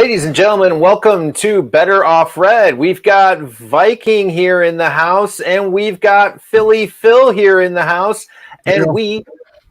Ladies and gentlemen, welcome to Better Off Red. We've got Viking here in the house, and we've got Philly Phil here in the house, and we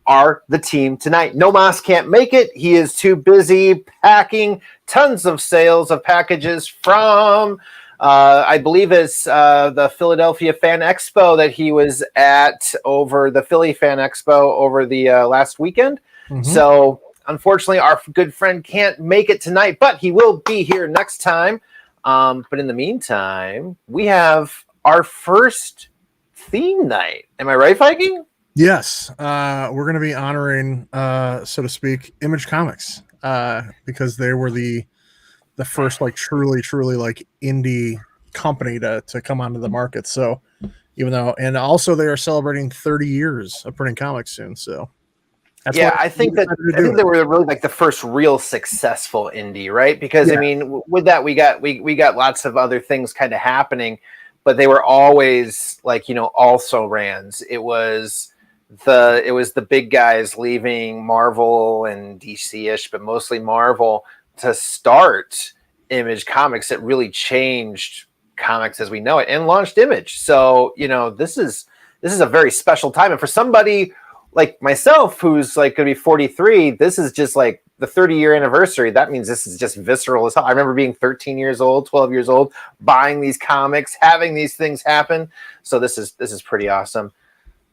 are the team tonight. Nomas can't make it. He is too busy packing tons of sales of packages from, I believe it's the Philadelphia Fan Expo that he was at over the Philly Fan Expo over the last weekend. So unfortunately, our good friend can't make it tonight, but he will be here next time. But in the meantime, we have our first theme night. Am I right, Viking? Yes. We're going to be honoring, so to speak, Image Comics because they were the first like truly like indie company to come onto the market. So even though, and also they are celebrating 30 years of printing comics soon. So I think they were really like the first real successful indie, right? Because I mean, with that we got lots of other things kind of happening, but they were always like, also rans. It was the big guys leaving Marvel and DC-ish, but mostly Marvel to start Image Comics that really changed comics as we know it and launched Image. So, this is a very special time. And for somebody like myself, who's like going to be 43, this is just like the 30-year anniversary. That means this is just visceral as hell. I remember being 13 years old, 12 years old, buying these comics, having these things happen. So this is pretty awesome.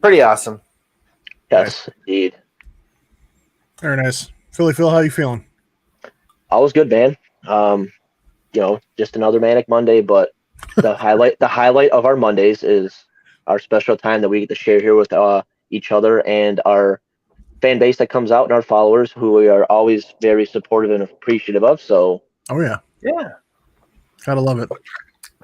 Pretty awesome. Yes, indeed. Very nice. Philly Phil, how you feeling? I was good, man. Just another manic Monday, but the highlight of our Mondays is our special time that we get to share here with each other and our fan base that comes out and our followers, who we are always very supportive and appreciative of. So, yeah, gotta love it.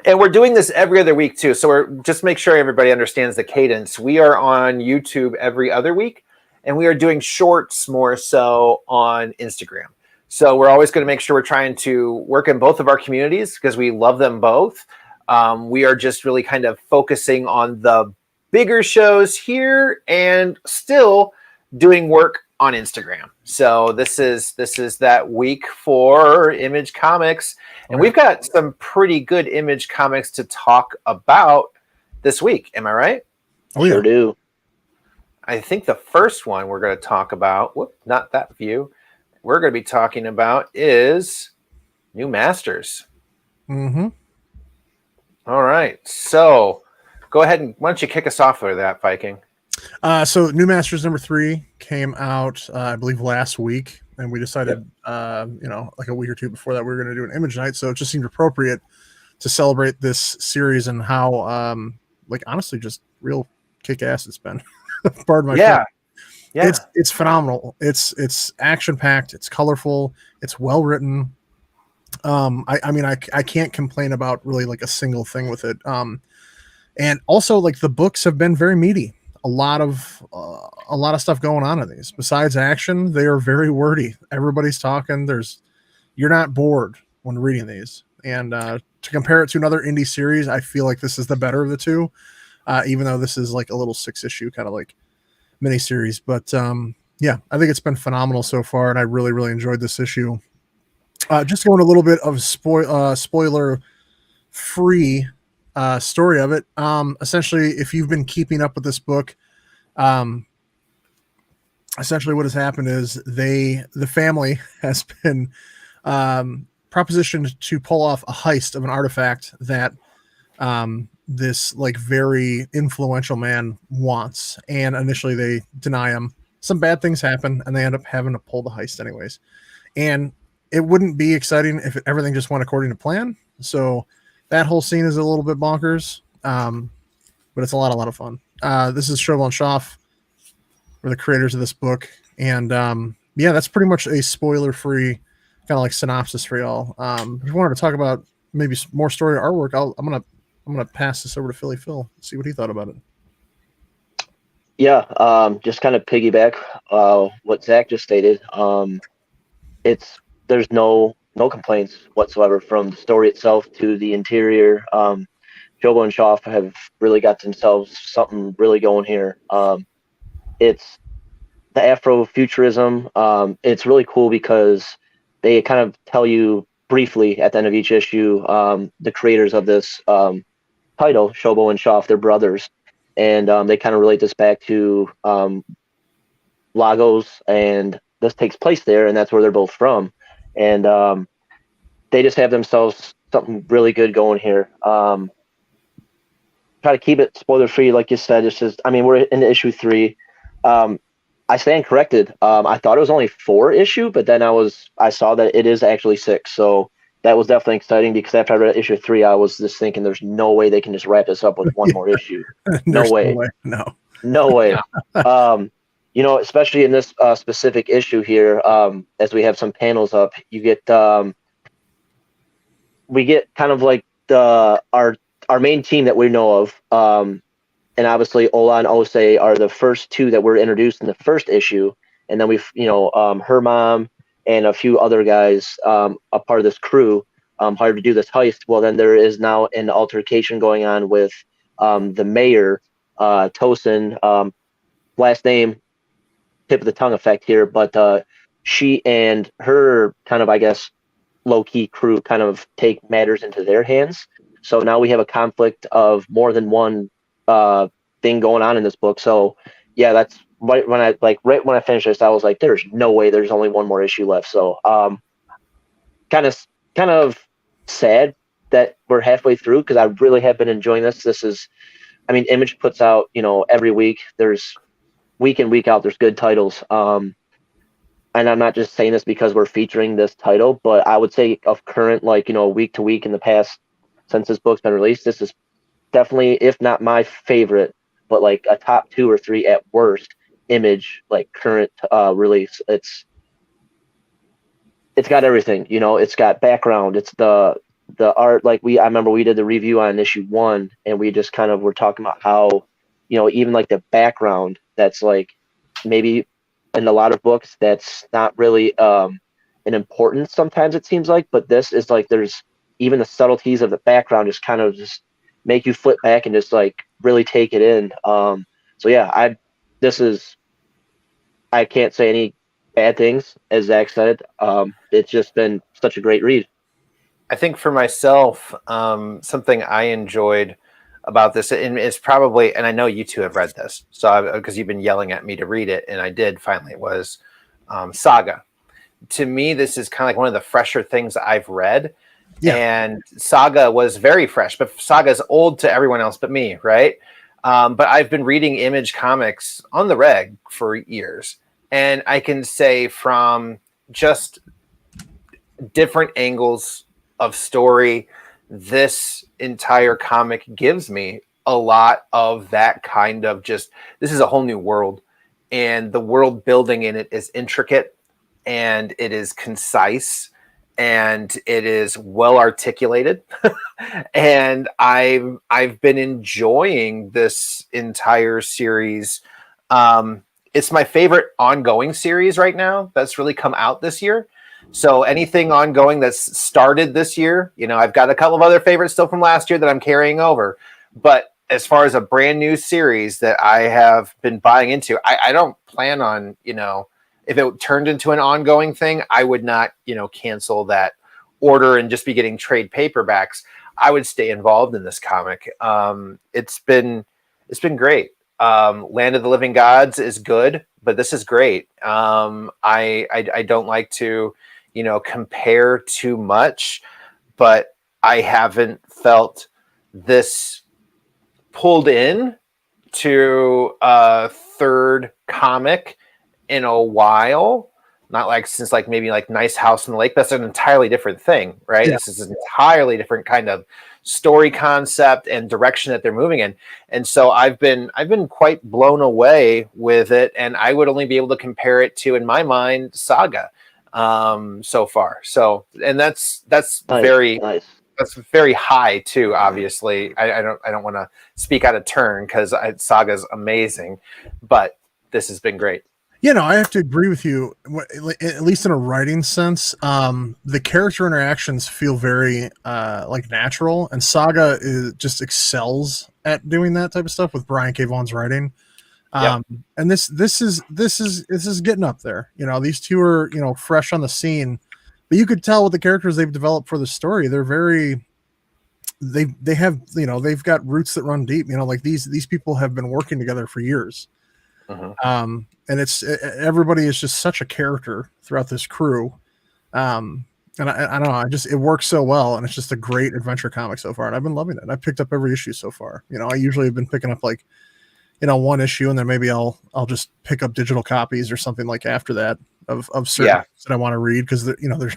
And we're doing this every other week too. So we're just make sure everybody understands the cadence. We are on YouTube every other week, and we are doing shorts more so on Instagram. So we're always going to make sure we're trying to work in both of our communities because we love them both. We are just really kind of focusing on the bigger shows here and still doing work on Instagram. So this is that week for Image Comics, and we've got some pretty good Image Comics to talk about this week. Am I right? Oh, yeah. Sure do. I think the first one we're going to talk about, not that view, we're going to be talking about is New Masters. All right. So go ahead and why don't you kick us off with that, Viking? So New Masters number 3 came out, I believe, last week, and we decided, like a week or two before that, we were going to do an Image night. So it just seemed appropriate to celebrate this series and how, honestly, just real kick-ass it's been. Pardon my friend. Yeah. It's phenomenal. It's action packed. It's colorful. It's well written. I can't complain about really like a single thing with it. And also like the books have been very meaty. A lot of stuff going on in these. Besides action, they are very wordy. Everybody's talking. You're not bored when reading these. And to compare it to another indie series, I feel like this is the better of the two. Even though this is like a little 6-issue kind of like miniseries. But I think it's been phenomenal so far, and I really, really enjoyed this issue. Just going a little bit of spoiler free story of it. Essentially, if you've been keeping up with this book, essentially what has happened is the family has been propositioned to pull off a heist of an artifact that this like very influential man wants, and initially they deny him. Some bad things happen, and they end up having to pull the heist anyways. And it wouldn't be exciting if everything just went according to plan. So that whole scene is a little bit bonkers, but it's a lot of fun. This is Shovel and Schaff, were the creators of this book, and that's pretty much a spoiler-free kind of like synopsis for y'all. If you wanted to talk about maybe more story or artwork, I'm gonna pass this over to Philly Phil, see what he thought about it. Yeah, just kind of piggyback what Zach just stated. There's no complaints whatsoever from the story itself to the interior. Jobo and Schaff have really got themselves something really going here. It's the Afrofuturism. It's really cool because they kind of tell you briefly at the end of each issue, the creators of this title, Shobo and Shoff, they're brothers, and they kind of relate this back to Lagos, and this takes place there, and that's where they're both from, and they just have themselves something really good going here. Try to keep it spoiler free, like you said. It's just, I mean, we're in issue 3. I stand corrected. I thought it was only 4 issue, but then I saw that it is actually 6. So that was definitely exciting, because after I read issue 3, I was just thinking, there's no way they can just wrap this up with one more issue. No way. No way. You know, especially in this specific issue here, as we have some panels up, you get we get kind of like our main team that we know of, and obviously Ola and Ose are the first 2 that were introduced in the first issue, and then we've, you know, her mom and a few other guys, a part of this crew, hired to do this heist. Well, then there is now an altercation going on with the mayor, Tosin, last name, tip of the tongue effect here, but she and her kind of, I guess, low-key crew kind of take matters into their hands. So now we have a conflict of more than one thing going on in this book. So yeah, that's right when I finished this, I was like, there's no way there's only one more issue left. So kind of sad that we're halfway through, because I really have been enjoying this. This is, I mean, Image puts out, you know, every week. There's week in, week out, there's good titles. And I'm not just saying this because we're featuring this title, but I would say of current, like, you know, week to week in the past, since this book's been released, this is definitely, if not my favorite, but like a top 2 or 3 at worst Image, like, current release. It's got everything, you know. It's got background, it's the art. Like, I remember we did the review on issue 1, and we just kind of were talking about how, you know, even like the background, that's like maybe in a lot of books that's not really an importance sometimes, it seems like, but this is like, there's even the subtleties of the background just kind of just make you flip back and just like really take it in. So yeah, I can't say any bad things, as Zach said. It's just been such a great read. I think for myself, something I enjoyed about this, and it's probably, and I know you 2 have read this, so because you've been yelling at me to read it, and I did finally, was Saga. To me, this is kind of like one of the fresher things I've read. Yeah. And Saga was very fresh, but Saga's old to everyone else but me, right? But I've been reading Image comics on the reg for years, and I can say from just different angles of story, this entire comic gives me a lot of that kind of just, this is a whole new world, and the world building in it is intricate, and it is concise, and it is well articulated. And I've been enjoying this entire series. It's my favorite ongoing series right now that's really come out this year. So anything ongoing that's started this year, you know, I've got a couple of other favorites still from last year that I'm carrying over. But as far as a brand new series that I have been buying into, I don't plan on, you know, if it turned into an ongoing thing, I would not, you know, cancel that order and just be getting trade paperbacks. I would stay involved in this comic. It's been great. Land of the Living Gods is good, but this is great. I don't like to, you know, compare too much, but I haven't felt this pulled in to a third comic in a while. Not like since like maybe like Nice House on the Lake. That's an entirely different thing, right? Yeah. This is an entirely different kind of story concept and direction that they're moving in. And so I've been quite blown away with it, and I would only be able to compare it to, in my mind, Saga so far. So, and that's nice. Very nice. That's very high too. Obviously, I don't want to speak out of turn because Saga's amazing, but this has been great. You know, I have to agree with you, at least in a writing sense. The character interactions feel very like natural, and Saga just excels at doing that type of stuff with Brian K. Vaughan's writing. Yep. And this is getting up there. You know, these two are, you know, fresh on the scene. but you could tell with the characters they've developed for the story, they're very they have, they've got roots that run deep. Like these people have been working together for years. And everybody is just such a character throughout this crew. And I don't know, it works so well, and it's just a great adventure comic so far, and I've been loving it. I've picked up every issue so far. I usually have been picking up like, one issue, and then maybe I'll just pick up digital copies or something like after that of certain books that I want to read, because they're a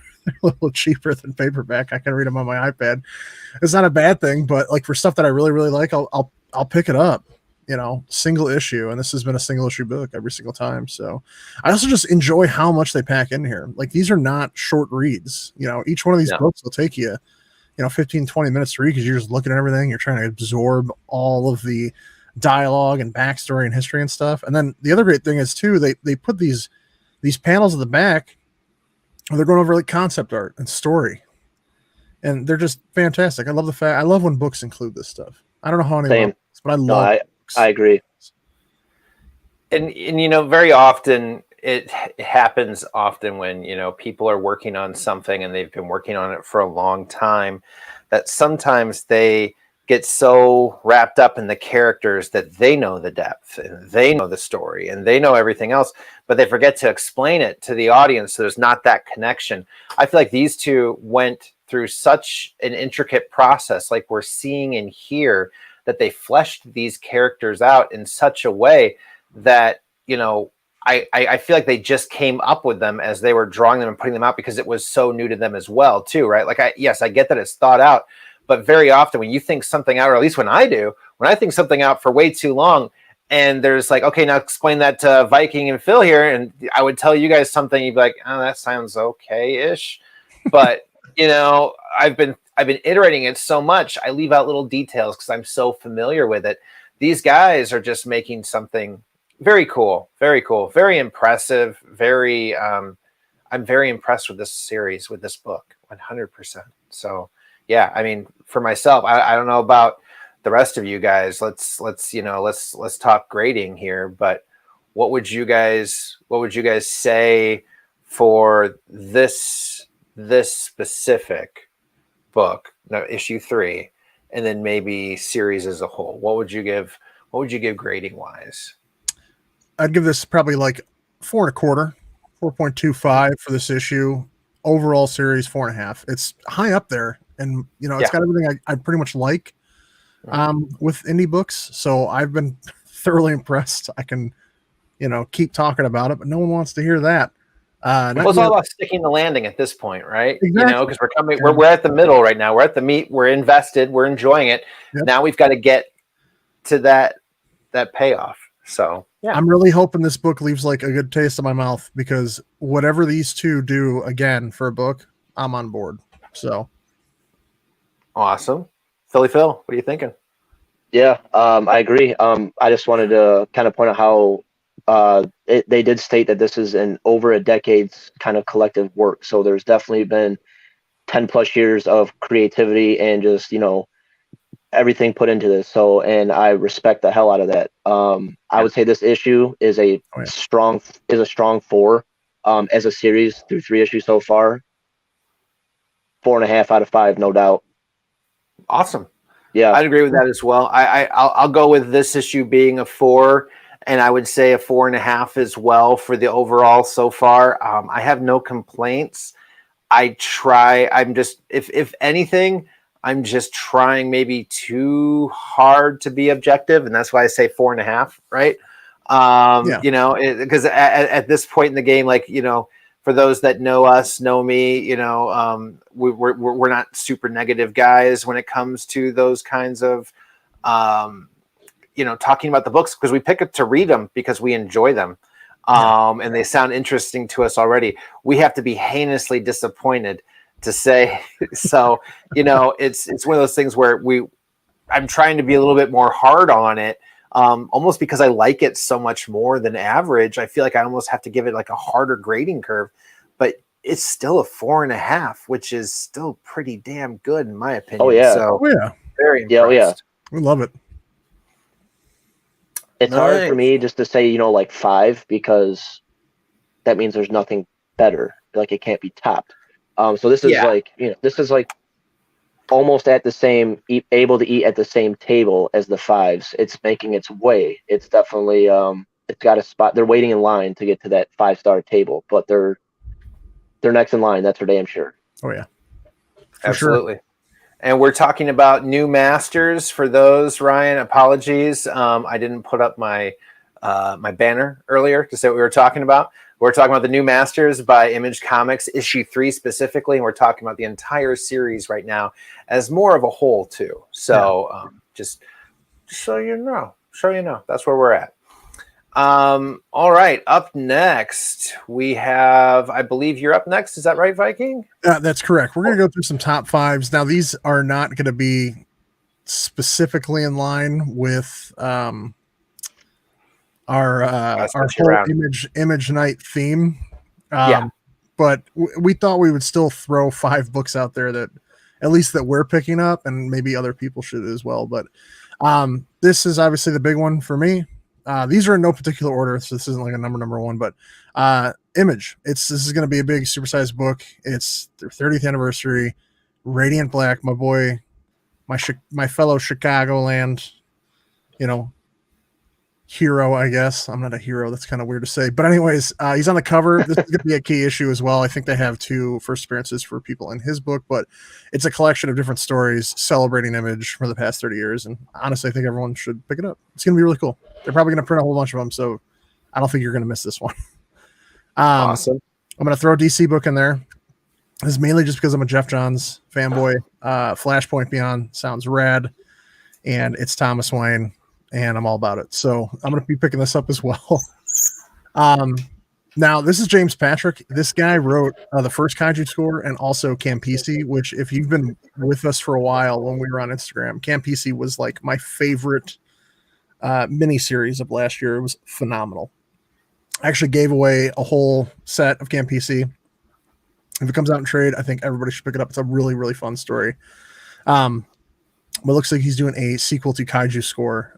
little cheaper than paperback. I can read them on my iPad. It's not a bad thing, but like for stuff that I really, really like, I'll pick it up. Single issue, and this has been a single issue book every single time. So I also just enjoy how much they pack in here. Like these are not short reads. Each one of these books will take you, 15, 20 minutes to read, because you're just looking at everything. You're trying to absorb all of the dialogue and backstory and history and stuff. And then the other great thing is too, they put these panels at the back where they're going over like concept art and story, and they're just fantastic. I love when books include this stuff. I don't know how anyone else, but I love it. I agree. And very often it happens when, people are working on something and they've been working on it for a long time, that sometimes they get so wrapped up in the characters that they know the depth and they know the story and they know everything else, but they forget to explain it to the audience. So there's not that connection. I feel like these two went through such an intricate process, like we're seeing in here, that they fleshed these characters out in such a way that, I feel like they just came up with them as they were drawing them and putting them out, because it was so new to them as well too, right? Like I get that it's thought out, but very often when you think something out, or at least when I think something out for way too long, and there's like, okay, now explain that to Viking and Phil here, and I would tell you guys something, you'd be like, oh, that sounds okay-ish. But I've been iterating it so much, I leave out little details because I'm so familiar with it. These guys are just making something very cool, very impressive. I'm very impressed with this series, with this book, 100%. So yeah, I mean, for myself, I don't know about the rest of you guys. Let's talk grading here. But what would you guys say for this specific book, issue 3, and then maybe series as a whole? What would you give grading wise? I'd give this probably like 4.25, 4.25 for this issue. Overall series 4.5. It's high up there, and it's got everything I pretty much like with indie books. So I've been thoroughly impressed. I can keep talking about it, but no one wants to hear that. It's all about sticking the landing at this point, right? Exactly. Because we're at the middle right now. We're at the meat. We're invested. We're enjoying it. Yep. Now we've got to get to that payoff. So yeah, I'm really hoping this book leaves like a good taste in my mouth, because whatever these two do again for a book, I'm on board. So awesome. Philly Phil, what are you thinking? Yeah, I agree. I just wanted to kind of point out how they did state that this is an over a decade's kind of collective work. So there's definitely been 10 plus years of creativity and just, everything put into this. So, and I respect the hell out of that. I would say this issue is a strong 4, as a series through 3 issues so far. 4.5 out of 5, no doubt. Awesome. Yeah, I'd agree with that as well. I'll go with this issue being a 4, and I would say a 4.5 as well for the overall so far. I have no complaints. I'm just, if anything, I'm just trying maybe too hard to be objective, and that's why I say 4.5, right? Because at this point in the game, like, for those that know us, know me, we're not super negative guys when it comes to those kinds of, talking about the books, because we pick up to read them because we enjoy them. And they sound interesting to us already. We have to be heinously disappointed to say. So, it's one of those things where I'm trying to be a little bit more hard on it. Almost because I like it so much more than average. I feel like I almost have to give it like a harder grading curve, but it's still a 4.5, which is still pretty damn good in my opinion. Oh yeah. So very impressed. Yeah. We love it. It's hard for me just to say, like 5, because that means there's nothing better. Like it can't be topped. So this is Yeah. like, this is like almost at the same, able to eat at the same table as the fives. It's making its way. It's definitely, it's got a spot. They're waiting in line to get to that 5-star table, but they're next in line. That's for damn sure. Oh yeah, for Absolutely. And we're talking about new masters for those, Ryan. Apologies. I didn't put up my my banner earlier to say what we were talking about. We're talking about the new masters by Image Comics, issue 3 specifically, and we're talking about the entire series right now as more of a whole too. So just so you know, that's where we're at. All right, up next we have, I believe you're up next. Is that right, Viking? That's correct. We're going to go through some top fives. Now, these are not going to be specifically in line with our whole image night theme. But we thought we would still throw 5 books out there that at least that we're picking up, and maybe other people should as well. But this is obviously the big one for me. These are in no particular order, so this isn't like a number one, but Image. This is going to be a big supersized book. It's their 30th anniversary. Radiant Black, my boy, my fellow Chicagoland, hero, I guess. I'm not a hero. That's kind of weird to say. But anyways, he's on the cover. This is going to be a key issue as well. I think they have 2 first appearances for people in his book, but it's a collection of different stories celebrating Image for the past 30 years. And honestly, I think everyone should pick it up. It's going to be really cool. They're probably going to print a whole bunch of them, so I don't think you're going to miss this one. Awesome. I'm going to throw a DC book in there. This is mainly just because I'm a Jeff Johns fanboy. Flashpoint Beyond sounds rad, and it's Thomas Wayne, and I'm all about it. So I'm going to be picking this up as well. Now, this is James Patrick. This guy wrote the first Kaiju score and also Campisi, which if you've been with us for a while when we were on Instagram, Campisi was like my favorite mini-series of last year. It was phenomenal. I actually gave away a whole set of Campisi. If it comes out in trade, I think everybody should pick it up. It's a really, really fun story. But it looks like he's doing a sequel to Kaiju score,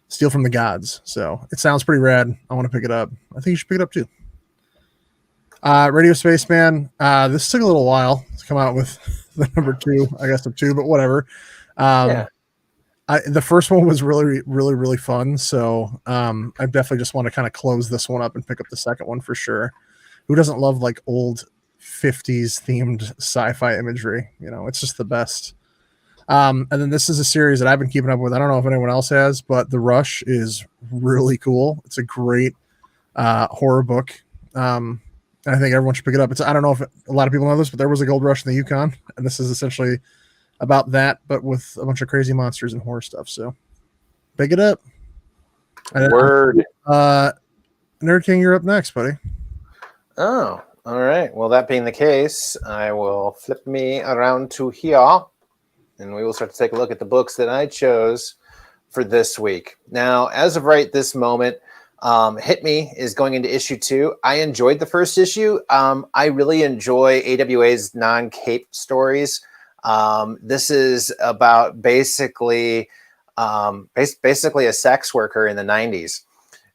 Steal from the Gods. So it sounds pretty rad. I want to pick it up. I think you should pick it up too. Radio Spaceman. This took a little while to come out with the number 2, I guess, of 2, but whatever. The first one was really, really, really fun. So I definitely just want to kind of close this one up and pick up the second one for sure. Who doesn't love like old 50s themed sci-fi imagery? It's just the best. And then this is a series that I've been keeping up with. I don't know if anyone else has, but The Rush is really cool. It's a great horror book. And I think everyone should pick it up. I don't know if a lot of people know this, but there was a gold rush in the Yukon, and this is essentially about that, but with a bunch of crazy monsters and horror stuff. So pick it up. Word. Nerd King, you're up next, buddy. Oh, all right. Well, that being the case, I will flip me around to here, and we will start to take a look at the books that I chose for this week. Now, as of right this moment, Hit Me is going into issue 2. I enjoyed the first issue. I really enjoy AWA's non-cape stories. This is about basically a sex worker in the 90s.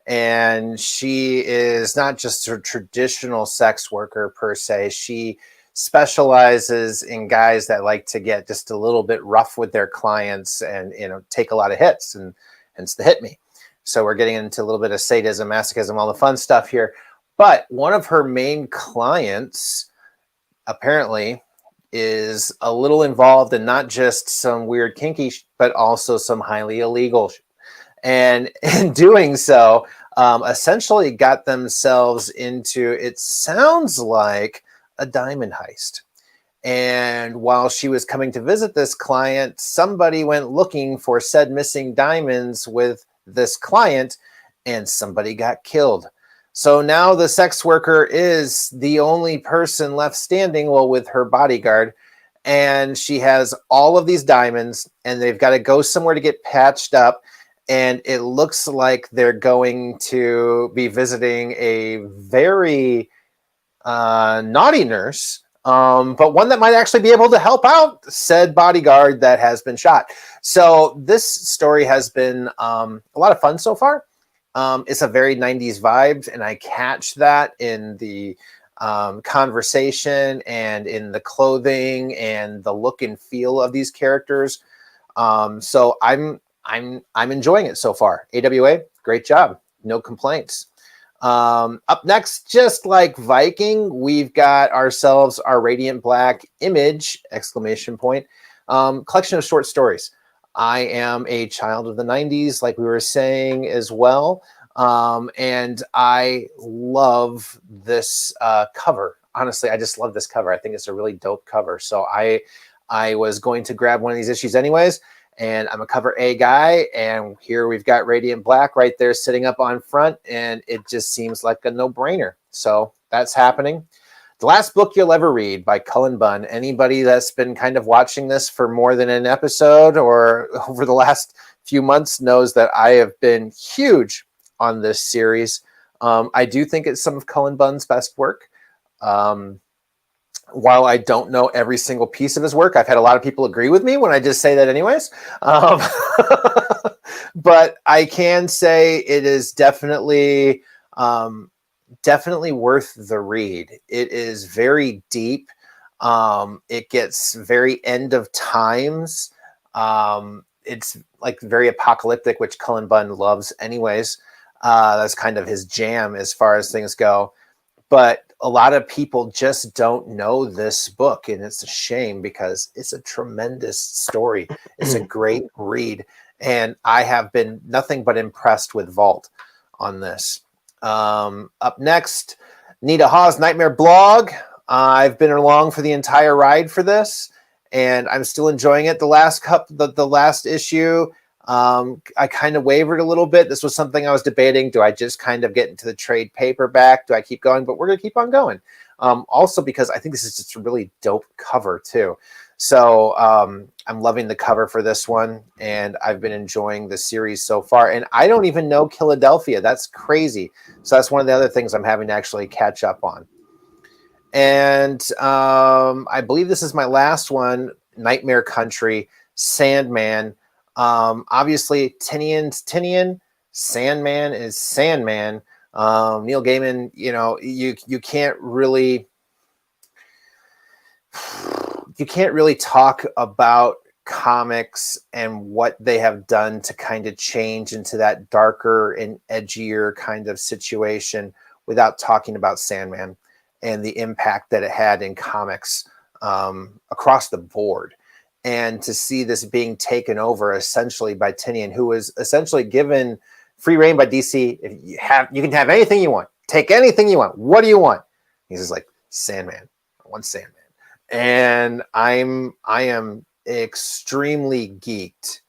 And she is not just a traditional sex worker per se. She specializes in guys that like to get just a little bit rough with their clients and, take a lot of hits, and hence the Hit Me. So we're getting into a little bit of sadism, masochism, all the fun stuff here. But one of her main clients apparently is a little involved in not just some weird kinky, but also some highly illegal. And in doing so, essentially got themselves into, it sounds like, a diamond heist. And while she was coming to visit this client, somebody went looking for said missing diamonds with this client, and somebody got killed. So now the sex worker is the only person left standing, well, with her bodyguard, and she has all of these diamonds, and they've got to go somewhere to get patched up. And it looks like they're going to be visiting a very naughty nurse, but one that might actually be able to help out said bodyguard that has been shot. So this story has been a lot of fun so far. It's a very 90s vibe, and I catch that in the conversation and in the clothing and the look and feel of these characters. So I'm enjoying it so far. AWA, great job. No complaints. Up next, just like Viking, we've got ourselves our Radiant Black Image, ! Collection of short stories. I am a child of the 90s, like we were saying as well. And I love this cover. Honestly, I just love this cover. I think it's a really dope cover. So I was going to grab one of these issues anyways, and I'm a cover A guy. And here we've got Radiant Black right there sitting up on front, and it just seems like a no-brainer. So that's happening. The Last Book You'll Ever Read by Cullen Bunn. Anybody that's been kind of watching this for more than an episode or over the last few months knows that I have been huge on this series. I do think it's some of Cullen Bunn's best work. While I don't know every single piece of his work, I've had a lot of people agree with me when I just say that anyways. But I can say it is definitely worth the read. It is very deep. It gets very end of times. It's like very apocalyptic, which Cullen Bunn loves anyways. That's kind of his jam as far as things go. But a lot of people just don't know this book, and it's a shame because it's a tremendous story. It's a great read, and I have been nothing but impressed with Vault on this. Up next, Nita Hawes' Nightmare Blog. I've been along for the entire ride for this, and I'm still enjoying it. The last issue, I kind of wavered a little bit. This was something I was debating. Do I just kind of get into the trade paperback? Do I keep going? But we're going to keep on going. Also because I think this is just a really dope cover too. So I'm loving the cover for this one, and I've been enjoying the series so far. And I don't even know Philadelphia. That's crazy. So that's one of the other things I'm having to actually catch up on. And I believe this is my last one, Nightmare Country, Sandman. Obviously Tinian's Tinian, Sandman is Sandman. Neil Gaiman, you can't really talk about comics and what they have done to kind of change into that darker and edgier kind of situation without talking about Sandman and the impact that it had in comics across the board. And to see this being taken over essentially by Tinian, who was essentially given free reign by DC. If you can have anything you want, take anything you want. What do you want? He's just like, Sandman. I want Sandman. And I am extremely geeked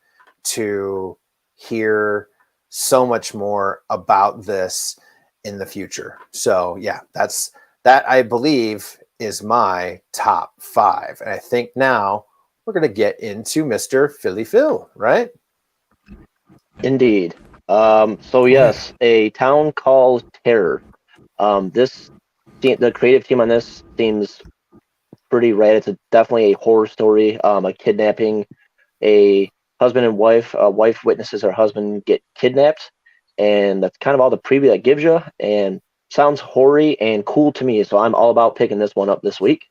to hear so much more about this in the future. So yeah, that I believe is my top 5. And I think now we're going to get into Mr. Philly Phil, right? Indeed. So yes, A Town Called Terror. The creative team on this seems pretty rad. It's definitely a horror story. A kidnapping, a husband and wife. A wife witnesses her husband get kidnapped, and that's kind of all the preview that gives you. And sounds hoary and cool to me, so I'm all about picking this one up this week.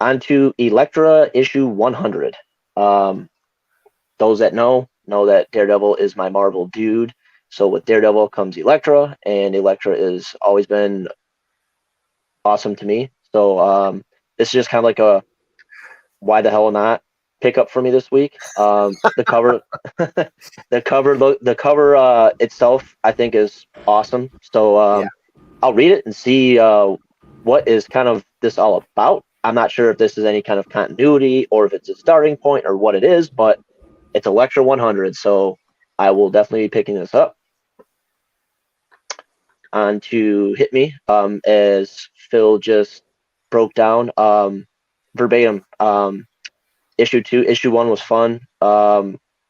On to Elektra issue 100. Those that know that Daredevil is my Marvel dude. So with Daredevil comes Elektra, and Elektra has always been awesome to me. So this is just kind of like a why the hell not pickup for me this week. The cover, the cover itself, I think is awesome. So Yeah. I'll read it and see what is kind of this all about. I'm not sure if this is any kind of continuity or if it's a starting point or what it is, but it's Elektra 100, so I will definitely be picking this up. On to Hit Me, as Phil just broke down verbatim. Issue 1 was fun.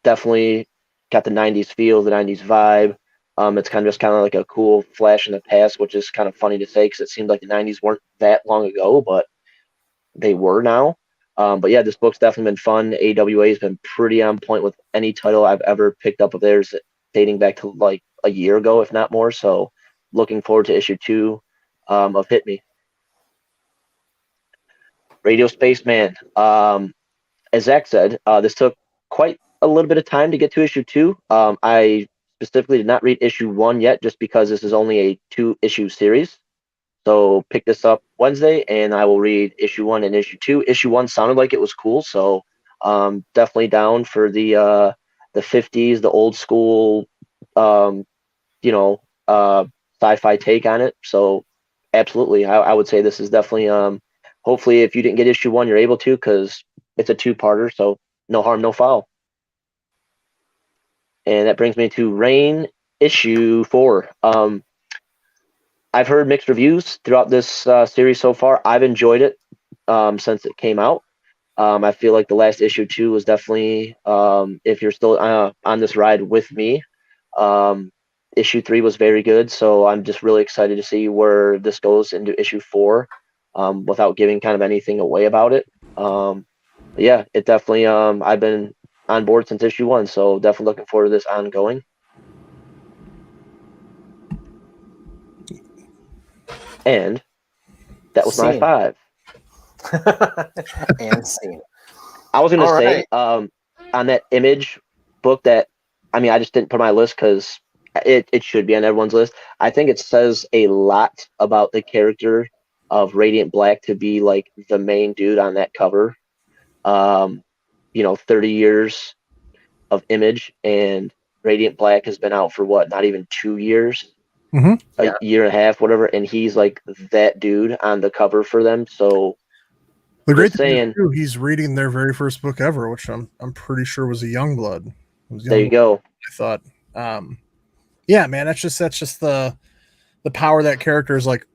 Definitely got the 90s feel, the 90s vibe. It's kind of like a cool flash in the past, which is kind of funny to say because it seemed like the 90s weren't that long ago, but they were now. But yeah, this book's definitely been fun. AWA has been pretty on point with any title I've ever picked up of theirs dating back to like a year ago, if not more. So looking forward to issue 2 of Hit Me. Radio Spaceman. As Zach said, this took quite a little bit of time to get to issue 2. I specifically did not read issue 1 yet, just because this is only a 2-issue series. So pick this up Wednesday, and I will read issue 1 and issue 2. Issue 1 sounded like it was cool, so definitely down for the 50s, the old school, sci-fi take on it. So absolutely, I would say this is definitely. Hopefully, if you didn't get issue 1, you're able to, because it's a 2-parter. So no harm, no foul. And that brings me to Rain issue 4. I've heard mixed reviews throughout this series so far. I've enjoyed it since it came out. I feel like the last issue 2 was definitely, if you're still on this ride with me, issue 3 was very good. So I'm just really excited to see where this goes into issue 4 without giving kind of anything away about it. Yeah, it definitely, I've been on board since issue 1. So definitely looking forward to this ongoing. And that was my 5. And scene. I was going to say, right. On that Image book that, I just didn't put on my list because it should be on everyone's list. I think it says a lot about the character of Radiant Black to be like the main dude on that cover. 30 years of Image, and Radiant Black has been out for what, not even 2 years? A year and a half, whatever, and he's like that dude on the cover for them. So the great thing too, he's reading their very first book ever, which I'm pretty sure was a Youngblood. There you go. I thought, yeah, man, that's just the power that character is like,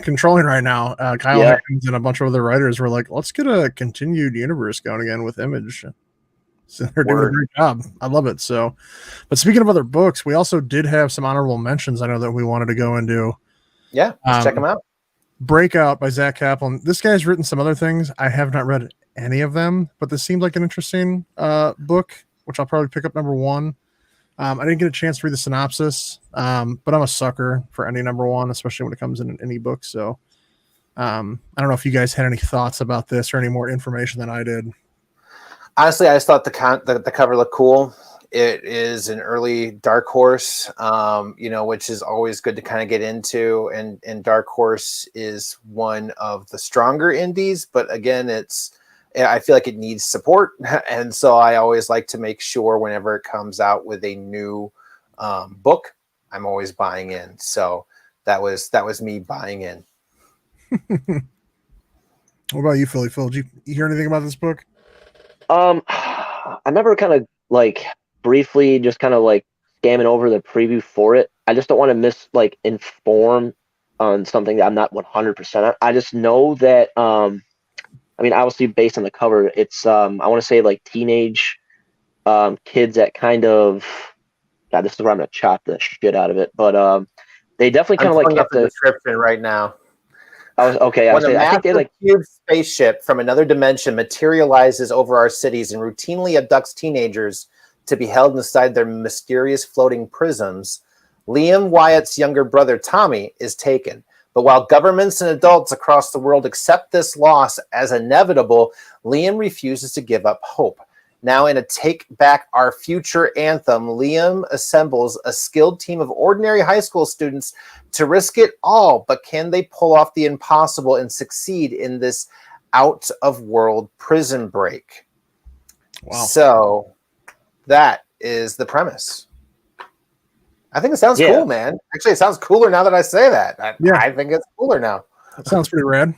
controlling right now. Kyle Higgins and a bunch of other writers were like, let's get a continued universe going again with Image. So they're doing a great job. I love it. So, but speaking of other books, we also did have some honorable mentions. I know that we wanted to go into. Yeah, let's check them out. Breakout by Zach Kaplan. This guy's written some other things. I have not read any of them, but this seemed like an interesting book, which I'll probably pick up number 1. I didn't get a chance to read the synopsis, but I'm a sucker for any number 1, especially when it comes in any book. So I don't know if you guys had any thoughts about this or any more information than I did. Honestly, I just thought the cover looked cool. It is an early Dark Horse, which is always good to kind of get into. And Dark Horse is one of the stronger indies, but again, I feel like it needs support. And so I always like to make sure whenever it comes out with a new book, I'm always buying in. So that was me buying in. What about you, Philly? Phil, did you hear anything about this book? I remember kind of like briefly just kind of like scamming over the preview for it. I just don't want to inform on something that I'm not 100% on. I just know that, obviously based on the cover, it's, I want to say like teenage kids that kind of, God, this is where I'm going to chop the shit out of it. But they definitely kind of like kept the description right now. I think they like huge spaceship from another dimension materializes over our cities and routinely abducts teenagers to be held inside their mysterious floating prisms. Liam Wyatt's younger brother Tommy is taken, but while governments and adults across the world accept this loss as inevitable, Liam refuses to give up hope. Now, in a Take Back Our Future anthem, Liam assembles a skilled team of ordinary high school students to risk it all. But can they pull off the impossible and succeed in this out-of-world prison break? Wow. So that is the premise. I think it sounds cool, man. Actually, it sounds cooler now that I say that. I think it's cooler now. That sounds pretty rad.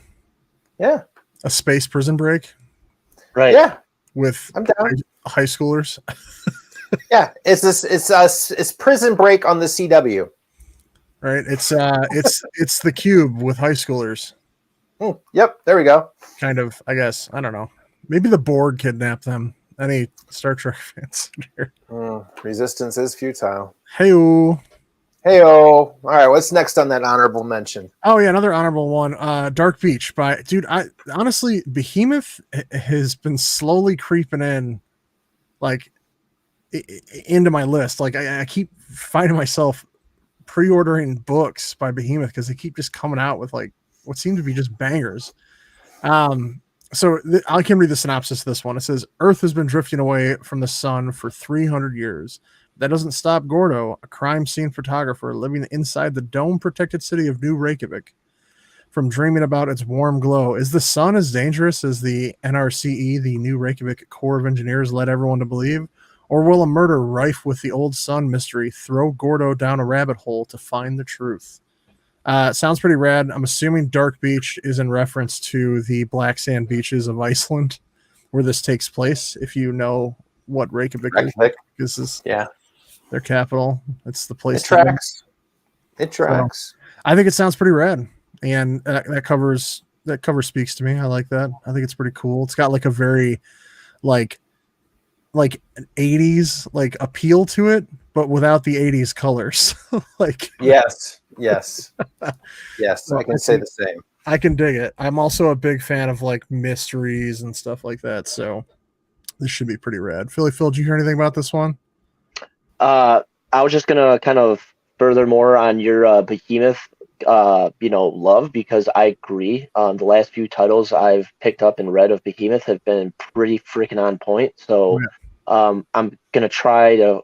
Yeah. A space prison break. Right. Yeah. With I'm down. High schoolers. Yeah, it's Prison Break on the CW. Right. It's the Cube with high schoolers. Yep, there we go. Kind of, I guess. I don't know. Maybe the Borg kidnapped them. Any Star Trek fans here? Resistance is futile. Hey-o. All right, what's next on that honorable mention? Oh yeah, another honorable one. Dark Beach by I honestly, Behemoth has been slowly creeping in, like into my list. Like I keep finding myself pre-ordering books by Behemoth because they keep just coming out with like what seem to be just bangers. So I can read the synopsis of this one. It says, Earth has been drifting away from the sun for 300 years. That doesn't stop Gordo, a crime scene photographer living inside the dome-protected city of New Reykjavik, from dreaming about its warm glow. Is the sun as dangerous as the NRCE, the New Reykjavik Corps of Engineers, led everyone to believe? Or will a murder rife with the old sun mystery throw Gordo down a rabbit hole to find the truth? Sounds pretty rad. I'm assuming Dark Beach is in reference to the black sand beaches of Iceland, where this takes place. If you know what Reykjavik is, this is their capital. It's the place. It tracks. It tracks. So, I think it sounds pretty rad, and that cover speaks to me. I like that. I think it's pretty cool. It's got like a very like an 80s like appeal to it, but without the 80s colors. Like yes, so I can say the same. I can dig it. I'm also a big fan of like mysteries and stuff like that, so this should be pretty rad. Phil, did you hear anything about this one? I was just gonna kind of furthermore on your Behemoth love, because I agree. The last few titles I've picked up and read of Behemoth have been pretty freaking on point. So I'm gonna try to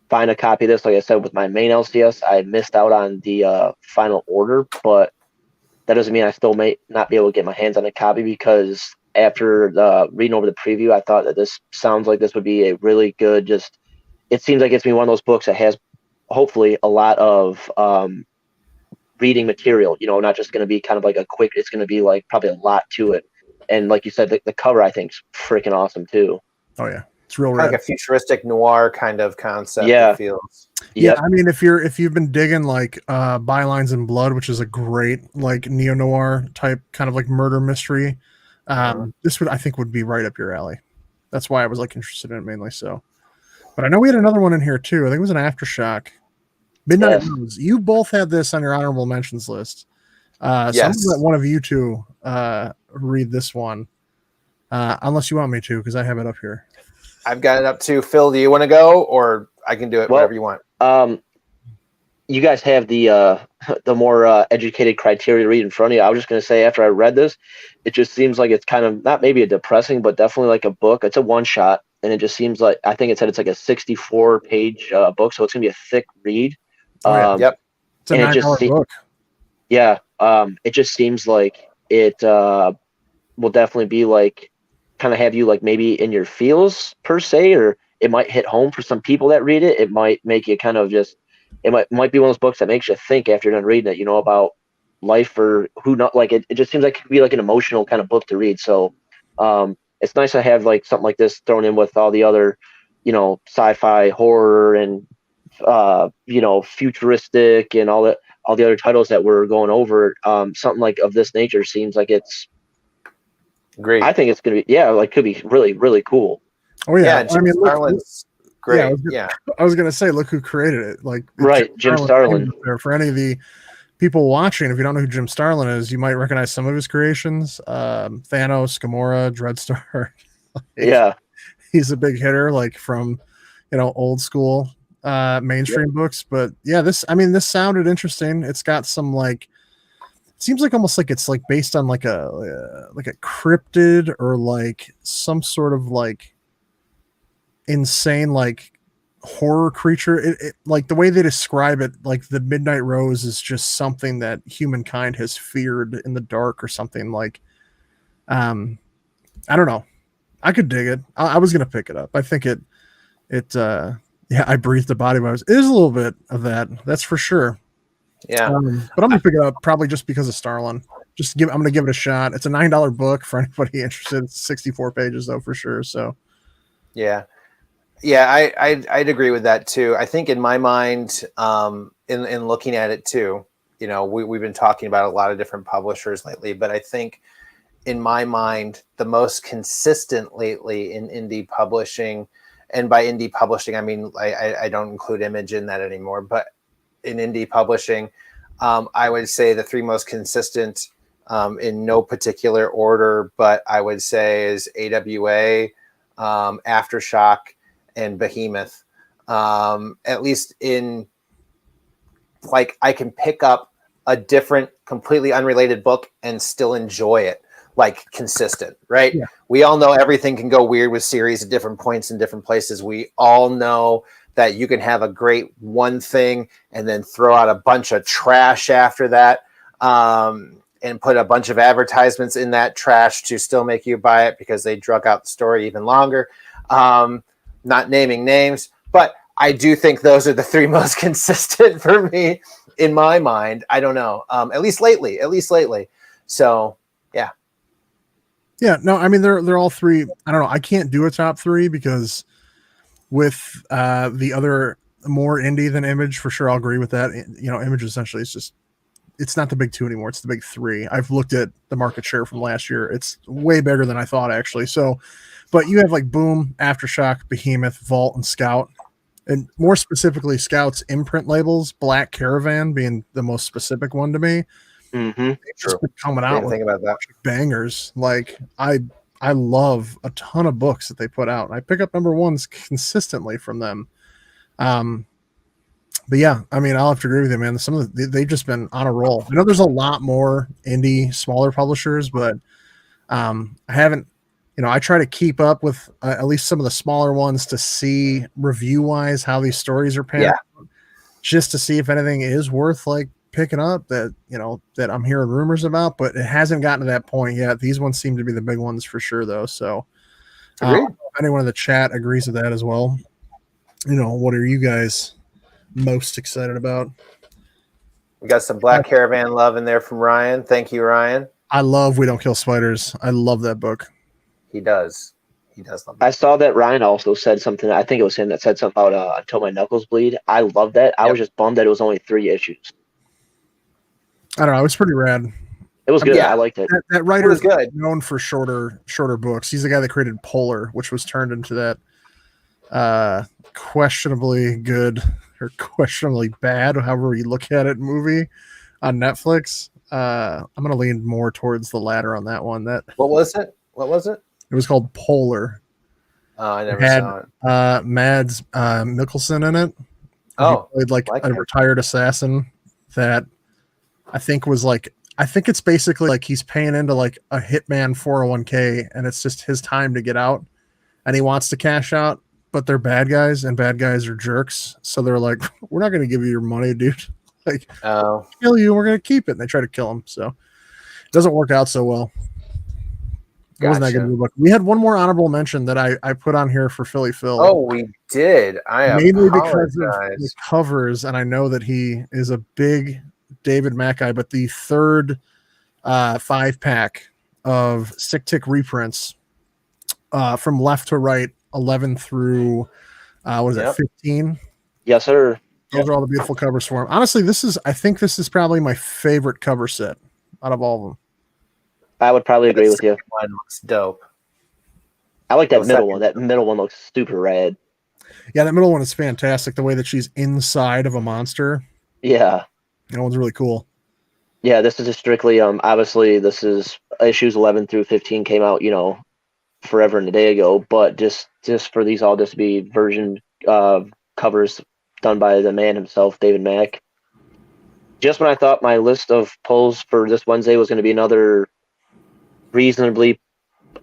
find a copy of this. Like I said, with my main LCS, I missed out on the final order, but that doesn't mean I still may not be able to get my hands on a copy, because after reading over the preview, I thought that this sounds like this would be a really good, it seems like it's gonna be one of those books that has hopefully a lot of reading material, not just going to be kind of like a quick, it's going to be like probably a lot to it. And like you said, the cover I think is freaking awesome too. Oh yeah, it's real like a futuristic noir kind of concept. Yeah, it feels. Yeah, I mean, if you've been digging like Bylines in Blood, which is a great like neo noir type kind of like murder mystery, this I think would be right up your alley. That's why I was like interested in it mainly. So, but I know we had another one in here too. I think it was an Aftershock. Midnight Rose. You both had this on your honorable mentions list. So I'm gonna let one of you two read this one, unless you want me to, because I have it up here. I've got it up too. Phil, do you want to go, or I can do it? Whatever you want. You guys have the more educated criteria to read in front of you. I was just gonna say, after I read this, it just seems like it's kind of not maybe a depressing, but definitely like a book. It's a one shot, and it just seems like, I think it said it's like a 64-page book, so it's gonna be a thick read. Yep. It's a $9 book. Yeah. It just seems like it will definitely be like kind of have you like maybe in your feels per se, or it might hit home for some people that read it. It might make you kind of just, it might be one of those books that makes you think after you're done reading it, about life, or who not, like it just seems like it could be like an emotional kind of book to read. So it's nice to have like something like this thrown in with all the other, sci-fi, horror, and futuristic, and all the other titles that we're going over. Something like of this nature seems like it's great. I think it's gonna be could be really, really cool. Oh yeah, I mean, Starlin's great. I was gonna say, look who created it. Like Jim Starlin. For any of the people watching, if you don't know who Jim Starlin is, you might recognize some of his creations: Thanos, Gamora, Dreadstar. He's a big hitter, like from old school mainstream books. But yeah, this sounded interesting. It's got some like, it seems like almost like it's like based on like a cryptid, or like some sort of like insane like horror creature. It like the way they describe it, like the Midnight Rose is just something that humankind has feared in the dark or something. Like I don't know, I could dig it. I was gonna pick it up. I think it I breathed the body virus. It is a little bit of that's for sure. Yeah, but I'm gonna pick it up probably just because of Starlin. I'm gonna give it a shot. It's a $9 book for anybody interested. It's 64 pages though, for sure. So yeah, I'd agree with that too. I think in my mind, in looking at it too, we've been talking about a lot of different publishers lately, but I think in my mind, the most consistent lately in indie publishing, and by indie publishing, I mean, I don't include Image in that anymore, but in indie publishing, I would say the three most consistent, in no particular order, but I would say is AWA, Aftershock, and Behemoth. At least in like I can pick up a different, completely unrelated book and still enjoy it, like consistent, right? Yeah. We all know everything can go weird with series at different points in different places. We all know that you can have a great one thing and then throw out a bunch of trash after that, and put a bunch of advertisements in that trash to still make you buy it because they drug out the story even longer. Not naming names, but I do think those are the three most consistent for me in my mind. I don't know. At least lately. So Yeah, no, I mean they're all three. I don't know. I can't do a top three because with the other more indie than Image, for sure, I'll agree with that. You know, Image essentially is just, it's not the big two anymore. It's the big three. I've looked at the market share from last year. It's way bigger than I thought, actually. So, but you have like Boom, Aftershock, Behemoth, Vault, and Scout. And more specifically, Scout's imprint labels, Black Caravan being the most specific one to me. Mm-hmm. They've just been coming out with think about that. bangers. Like I love a ton of books that they put out. I pick up number ones consistently from them. But yeah, I mean, I'll have to agree with you, man. Some of they've just been on a roll. I know there's a lot more indie, smaller publishers, but I haven't. You know, I try to keep up with at least some of the smaller ones to see review wise how these stories are panning out, just to see if anything is worth like picking up that, you know, that I'm hearing rumors about, but it hasn't gotten to that point yet. These ones seem to be the big ones for sure, though. So, if anyone in the chat agrees with that as well, you know, what are you guys most excited about? We got some Black Caravan love in there from Ryan. Thank you, Ryan. I love We Don't Kill Spiders. I love that book. He does love that. I saw that Ryan also said something. I think it was him that said something about Until My Knuckles Bleed. I love that. I was just bummed that it was only 3 issues. I don't know. It was pretty rad. It was good. I liked it. That writer is good. Known for shorter books. He's the guy that created Polar, which was turned into that questionably good or questionably bad, however you look at it, movie on Netflix. I'm gonna lean more towards the latter on that one. What was it? It was called Polar. Oh, I never saw it. Mads Mikkelsen in it. Oh, he played like a retired assassin that I think it's basically like he's paying into like a hitman 401k and it's just his time to get out and he wants to cash out, but they're bad guys and bad guys are jerks. So they're like, we're not going to give you your money, dude. Like, kill you. We're going to keep it. And they try to kill him. So it doesn't work out so well. It wasn't that good of a book. We had one more honorable mention that I put on here for Philly Phil. Oh, we did. Mainly because of the covers, and I know that he is a big David Mack guy, but the third 5-pack of Sick Tick reprints from left to right, 11 through 15? Yes, sir. Those are all the beautiful covers for him. Honestly, I think this is probably my favorite cover set out of all of them. I would probably agree with you. One looks dope. I like that middle one. That middle one looks super rad. Yeah, that middle one is fantastic. The way that she's inside of a monster. Yeah. That one's really cool. Yeah, this is a strictly obviously this is issues 11 through 15 came out, you know, forever and a day ago, but just for these all just to be version covers done by the man himself, David Mack. Just when I thought my list of pulls for this Wednesday was going to be another reasonably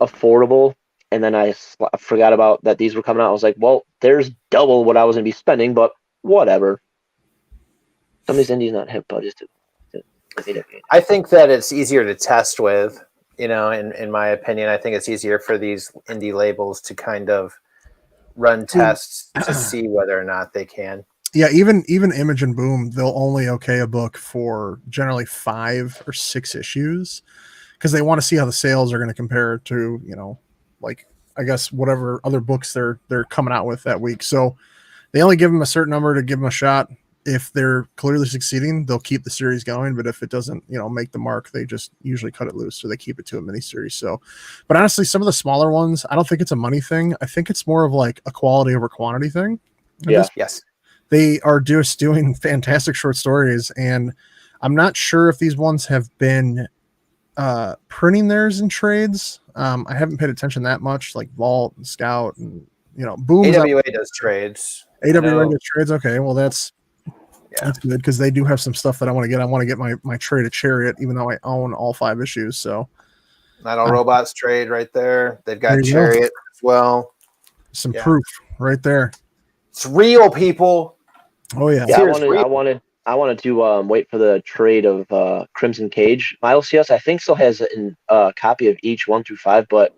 affordable, and then I forgot about that these were coming out. I was like, well, there's double what I was going to be spending, but whatever. Some of these indies not hip, but just I think that it's easier to test with, you know, in my opinion. I think it's easier for these indie labels to kind of run tests to see whether or not they can. Yeah, even Image and Boom, they'll only okay a book for generally 5 or 6 issues because they want to see how the sales are going to compare to, you know, like I guess whatever other books they're coming out with that week. So they only give them a certain number to give them a shot. If they're clearly succeeding, they'll keep the series going. But if it doesn't, you know, make the mark, they just usually cut it loose. So they keep it to a miniseries. So, but honestly, some of the smaller ones, I don't think it's a money thing. I think it's more of like a quality over quantity thing. Yes. They are just doing fantastic short stories. And I'm not sure if these ones have been printing theirs in trades. I haven't paid attention that much, like Vault and Scout and, you know, Boom. AWA does trades. AWA does trades. Okay. Well, that's That's good because they do have some stuff that I want to get. I want to get my trade of Chariot, even though I own all 5 issues. So Not All Robots trade right there. They've got There you go. Chariot as well. some Yeah. proof right there. It's real, people. Oh yeah. Yeah, Seriously. I wanted to wait for the trade of Crimson Cage. My LCS, I think, still has a copy of each 1 through 5, but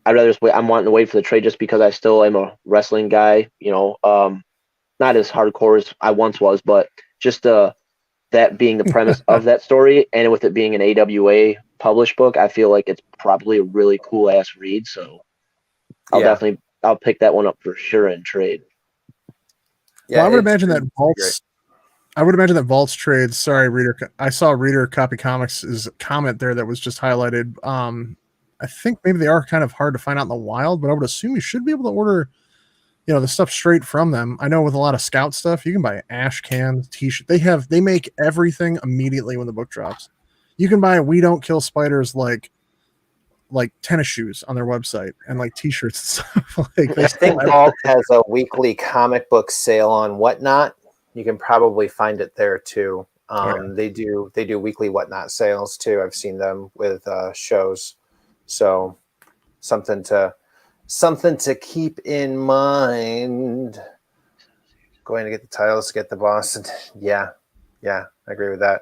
I'd rather just wait. I'm wanting to wait for the trade just because I still am a wrestling guy. Not as hardcore as I once was, but just that being the premise of that story, and with it being an AWA published book, I feel like it's probably a really cool ass read. So I'll pick that one up for sure in trade. Yeah, Well, I would it's imagine that great. Vaults. I would imagine that Vaults trades. Sorry, reader. I saw Reader Copy Comics' comment there that was just highlighted. I think maybe they are kind of hard to find out in the wild, but I would assume you should be able to order, the stuff straight from them. I know with a lot of Scout stuff, you can buy ash cans, t-shirt. They make everything immediately when the book drops. You can buy We Don't Kill Spiders like tennis shoes on their website and like t-shirts and stuff. I think Vault has a weekly comic book sale on Whatnot. You can probably find it there too. They do weekly Whatnot sales too. I've seen them with shows. So something to keep in mind. Going to get the titles, get the boss. And yeah, I agree with that.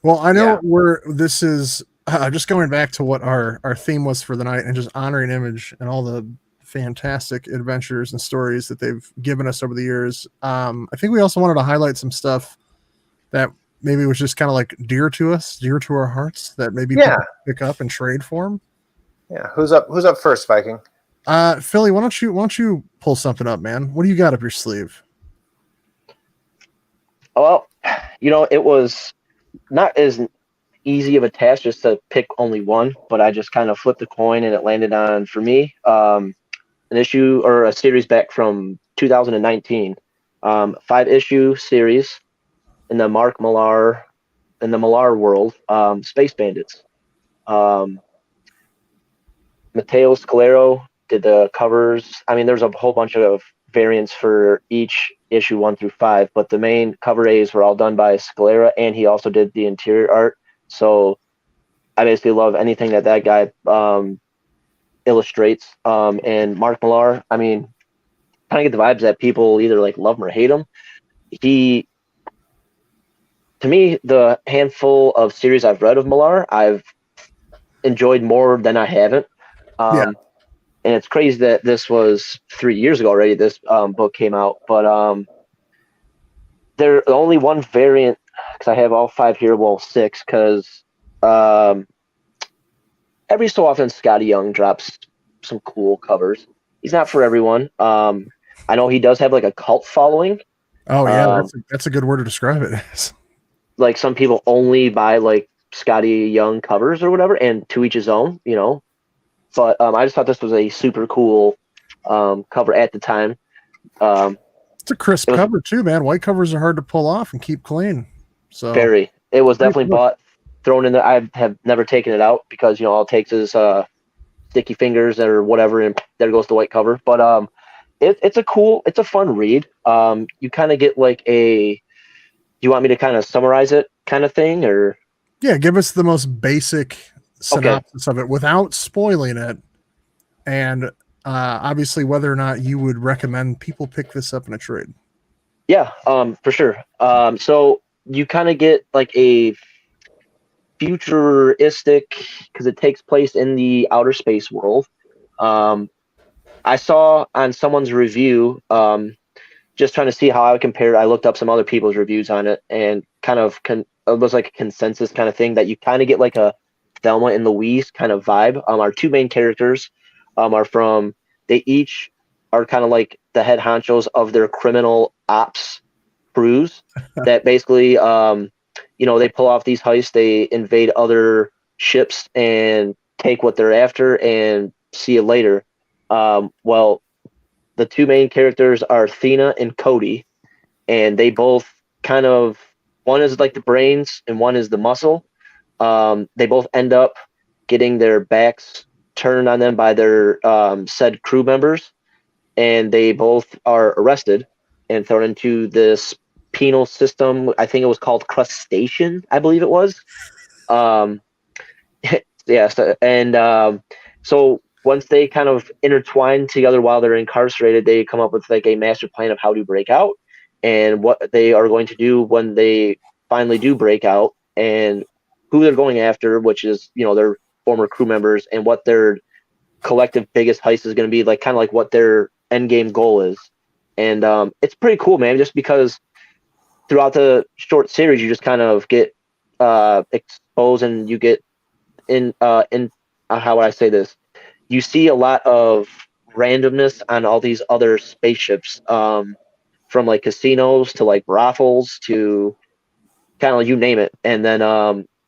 Well, I know this is just going back to what our theme was for the night and just honoring Image and all the fantastic adventures and stories that they've given us over the years. I think we also wanted to highlight some stuff that maybe was just kind of like dear to us, dear to our hearts, that maybe people pick up and trade for them. Yeah, who's up first, Viking? Philly, why don't you pull something up, man? What do you got up your sleeve? Well, it was not as easy of a task just to pick only one, but I just kind of flipped the coin and it landed on, for me, an issue or a series back from 2019, 5-issue series in the Mark Millar world, Space Bandits. Matteo Scalero did the covers. I mean, there's a whole bunch of variants for each issue 1 through 5, but the main cover A's were all done by Scalera, and he also did the interior art. So I basically love anything that guy illustrates. And Mark Millar, I mean, kind of get the vibes that people either like love him or hate him. To me, the handful of series I've read of Millar, I've enjoyed more than I haven't. And it's crazy that this was 3 years ago already. This book came out, but there's only one variant, because I have all 5 here. Well, 6, because every so often Scotty Young drops some cool covers. He's not for everyone. I know he does have like a cult following. Oh yeah, that's a good word to describe it as. Like some people only buy like Scotty Young covers or whatever, and to each his own, But I just thought this was a super cool cover at the time. It's a crisp cover too, man. White covers are hard to pull off and keep clean. So it was definitely thrown in there. I have never taken it out because all it takes is sticky fingers or whatever, and there goes the white cover. But it's a fun read. You kind of get like do you want me to kind of summarize it kind of thing, or? Yeah, give us the most basic synopsis of it without spoiling it. And obviously whether or not you would recommend people pick this up in a trade. Yeah, for sure. So you kind of get like a futuristic, because it takes place in the outer space world. I saw on someone's review, just trying to see how I would compare it. I looked up some other people's reviews on it, and kind of it was like a consensus kind of thing that you kind of get like a Thelma and Louise kind of vibe. Our 2 main characters they each are kind of like the head honchos of their criminal ops crews that basically, they pull off these heists, they invade other ships and take what they're after and see you later. Well, the 2 main characters are Thena and Cody, and they both kind of, one is like the brains and one is the muscle. They both end up getting their backs turned on them by their said crew members, and they both are arrested. and thrown into this penal system. I think it was called crustacean, I believe it was. Yes, and so once they kind of intertwine together while they're incarcerated, they come up with like a master plan of how to break out and what they are going to do when they finally do break out, and who they're going after, which is, you know, their former crew members, and what their collective biggest heist is going to be, like kind of like what their end game goal is. And it's pretty cool, man, just because throughout the short series you just kind of get exposed, and you get in how would I say this? You see a lot of randomness on all these other spaceships, from like casinos to like brothels to kind of you name it. And then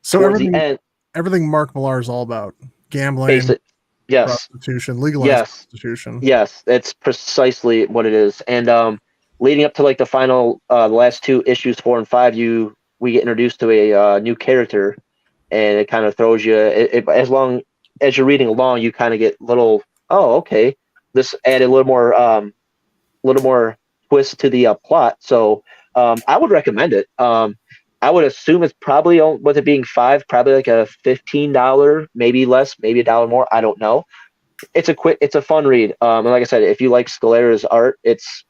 So towards the end, everything Mark Millar is all about: gambling, yes, prostitution, legalized prostitution. yes, it's precisely what it is. And leading up to like the final, the last two issues, 4 and 5, we get introduced to a new character, and it kind of throws you. As long as you're reading along, you kind of get little. Oh, okay, this added a little more twist to the plot. So I would recommend it. I would assume it's probably, with it being 5, probably like a $15, maybe less, maybe $1 more. I don't know. It's a fun read. And like I said, if you like Scalera's art, it's,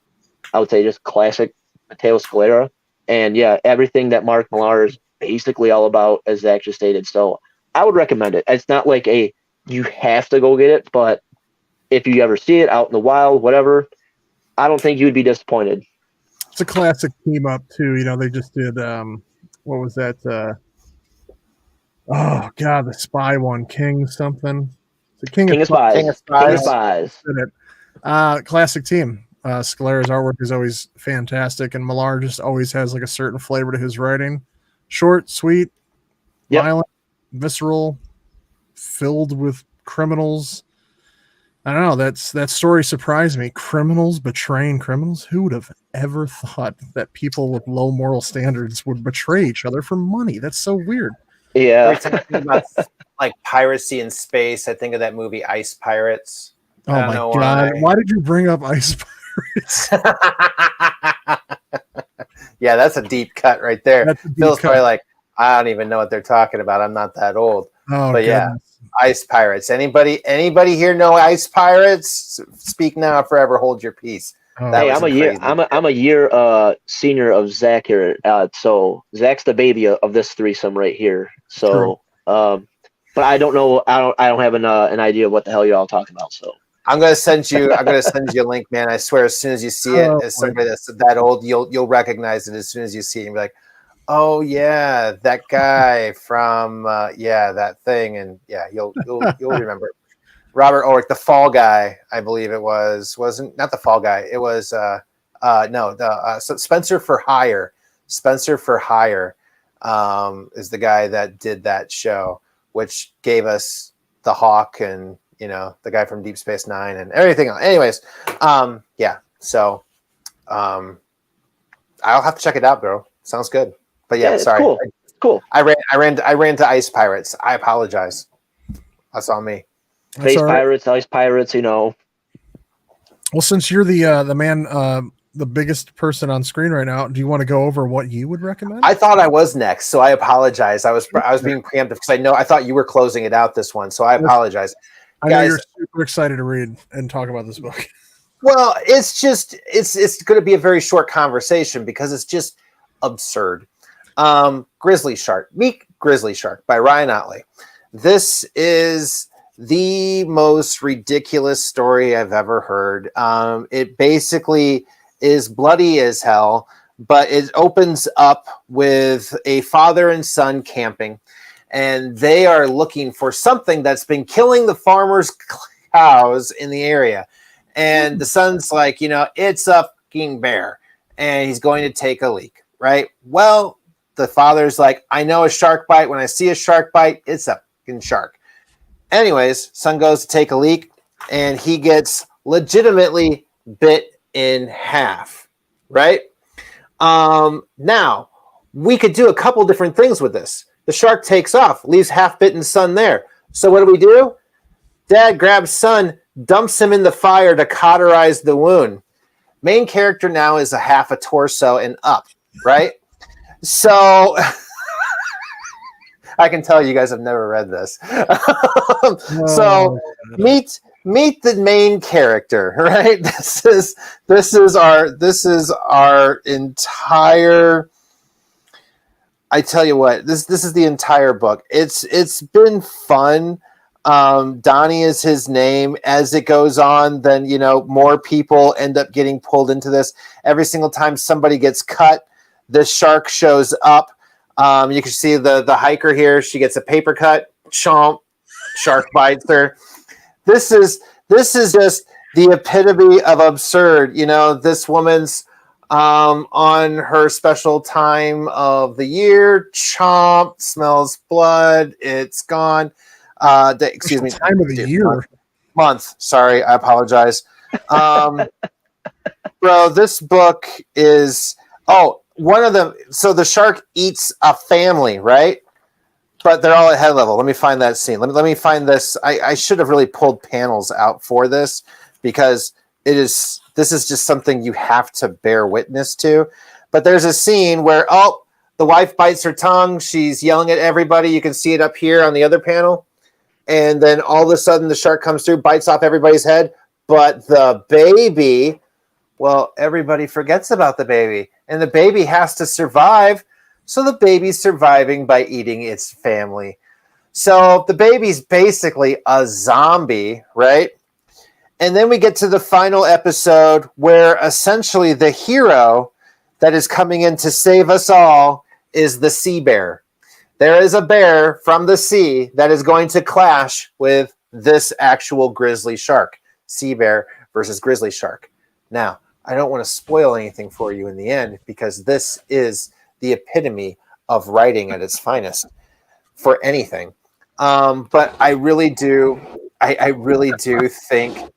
I would say, just classic Matteo Scalera. And yeah, everything that Mark Millar is basically all about, as Zach just stated. So I would recommend it. It's not like you have to go get it, but if you ever see it out in the wild, whatever, I don't think you would be disappointed. It's a classic team up too. You know, they just did what was that? Oh God, the spy one, King something. The King of Spies. King of Spies. Did it. Classic team. Scalera's artwork is always fantastic, and Millar just always has like a certain flavor to his writing. Short, sweet, violent, visceral, filled with criminals. I don't know. That story surprised me. Criminals betraying criminals. Who would have ever thought that people with low moral standards would betray each other for money? That's so weird. Yeah. About, like piracy in space, I think of that movie Ice Pirates. Oh my God! Why did you bring up Ice Pirates? Yeah, that's a deep cut right there. Phil's probably like, I don't even know what they're talking about. I'm not that old. Oh, but yeah, Ice Pirates. Anybody here know Ice Pirates? Speak now or forever hold your peace. Oh. Hey, I'm a year senior of Zach here. So Zach's the baby of this threesome right here. So, but I don't know. I don't have an idea of what the hell you're all talking about. So I'm gonna send you a link, man. I swear, as soon as you see it, as somebody that's that old, you'll recognize it as soon as you see it. You'll be like, oh yeah, that guy from that thing, and yeah, you'll remember. Robert Ulrich, the Fall Guy, I believe it wasn't not the Fall Guy. It was Spencer for Hire. Spencer for Hire is the guy that did that show, which gave us the Hawk and the guy from Deep Space Nine and everything else. Anyways, so I'll have to check it out, bro. Sounds good. But yeah, sorry. Cool. I ran to Ice Pirates. I apologize. That's on me. Space Pirates, Ice Pirates, Well, since you're the man, the biggest person on screen right now, do you want to go over what you would recommend? I thought I was next, so I apologize. I was being preemptive because I thought you were closing it out this one, so I apologize. I know you're super excited to read and talk about this book. Well, it's going to be a very short conversation because it's just absurd. Grizzly Shark, Meek Grizzly Shark by Ryan Ottley. This is the most ridiculous story I've ever heard. It basically is bloody as hell, but it opens up with a father and son camping, and they are looking for something that's been killing the farmers' cows in the area. And the son's like, it's a fucking bear, and he's going to take a leak, right? Well, the father's like, I know a shark bite. When I see a shark bite, it's a fucking shark. Anyways, son goes to take a leak, and he gets legitimately bit in half, right? Now, we could do a couple different things with this. The shark takes off, leaves half-bitten son there. So what do? Dad grabs son, dumps him in the fire to cauterize the wound. Main character now is a half a torso and up, right? So I can tell you guys have never read this. So meet the main character, right? This is our entire. I tell you what, this is the entire book. It's been fun. Donnie is his name. As it goes on, then more people end up getting pulled into this. Every single time somebody gets cut, this shark shows up. You can see the hiker here. She gets a paper cut. Chomp. Shark bites her. This is just the epitome of absurd. This woman's on her special time of the year. Chomp. Smells blood. It's gone. Excuse me. Time of the year. Month. Sorry, I apologize. Bro, this book is one of them. So the shark eats a family, right? But they're all at head level. Let me find that scene. Let me find this. I should have really pulled panels out for this because this is just something you have to bear witness to. But there's a scene where the wife bites her tongue. She's yelling at everybody. You can see it up here on the other panel. And then all of a sudden the shark comes through, bites off everybody's head. But the baby, well, everybody forgets about the baby. And the baby has to survive. So the baby's surviving by eating its family. So the baby's basically a zombie, right? And then we get to the final episode where essentially the hero that is coming in to save us all is the sea bear. There is a bear from the sea that is going to clash with this actual grizzly shark. Sea bear versus grizzly shark. Now, I don't want to spoil anything for you in the end because this is the epitome of writing at its finest for anything. But I really do think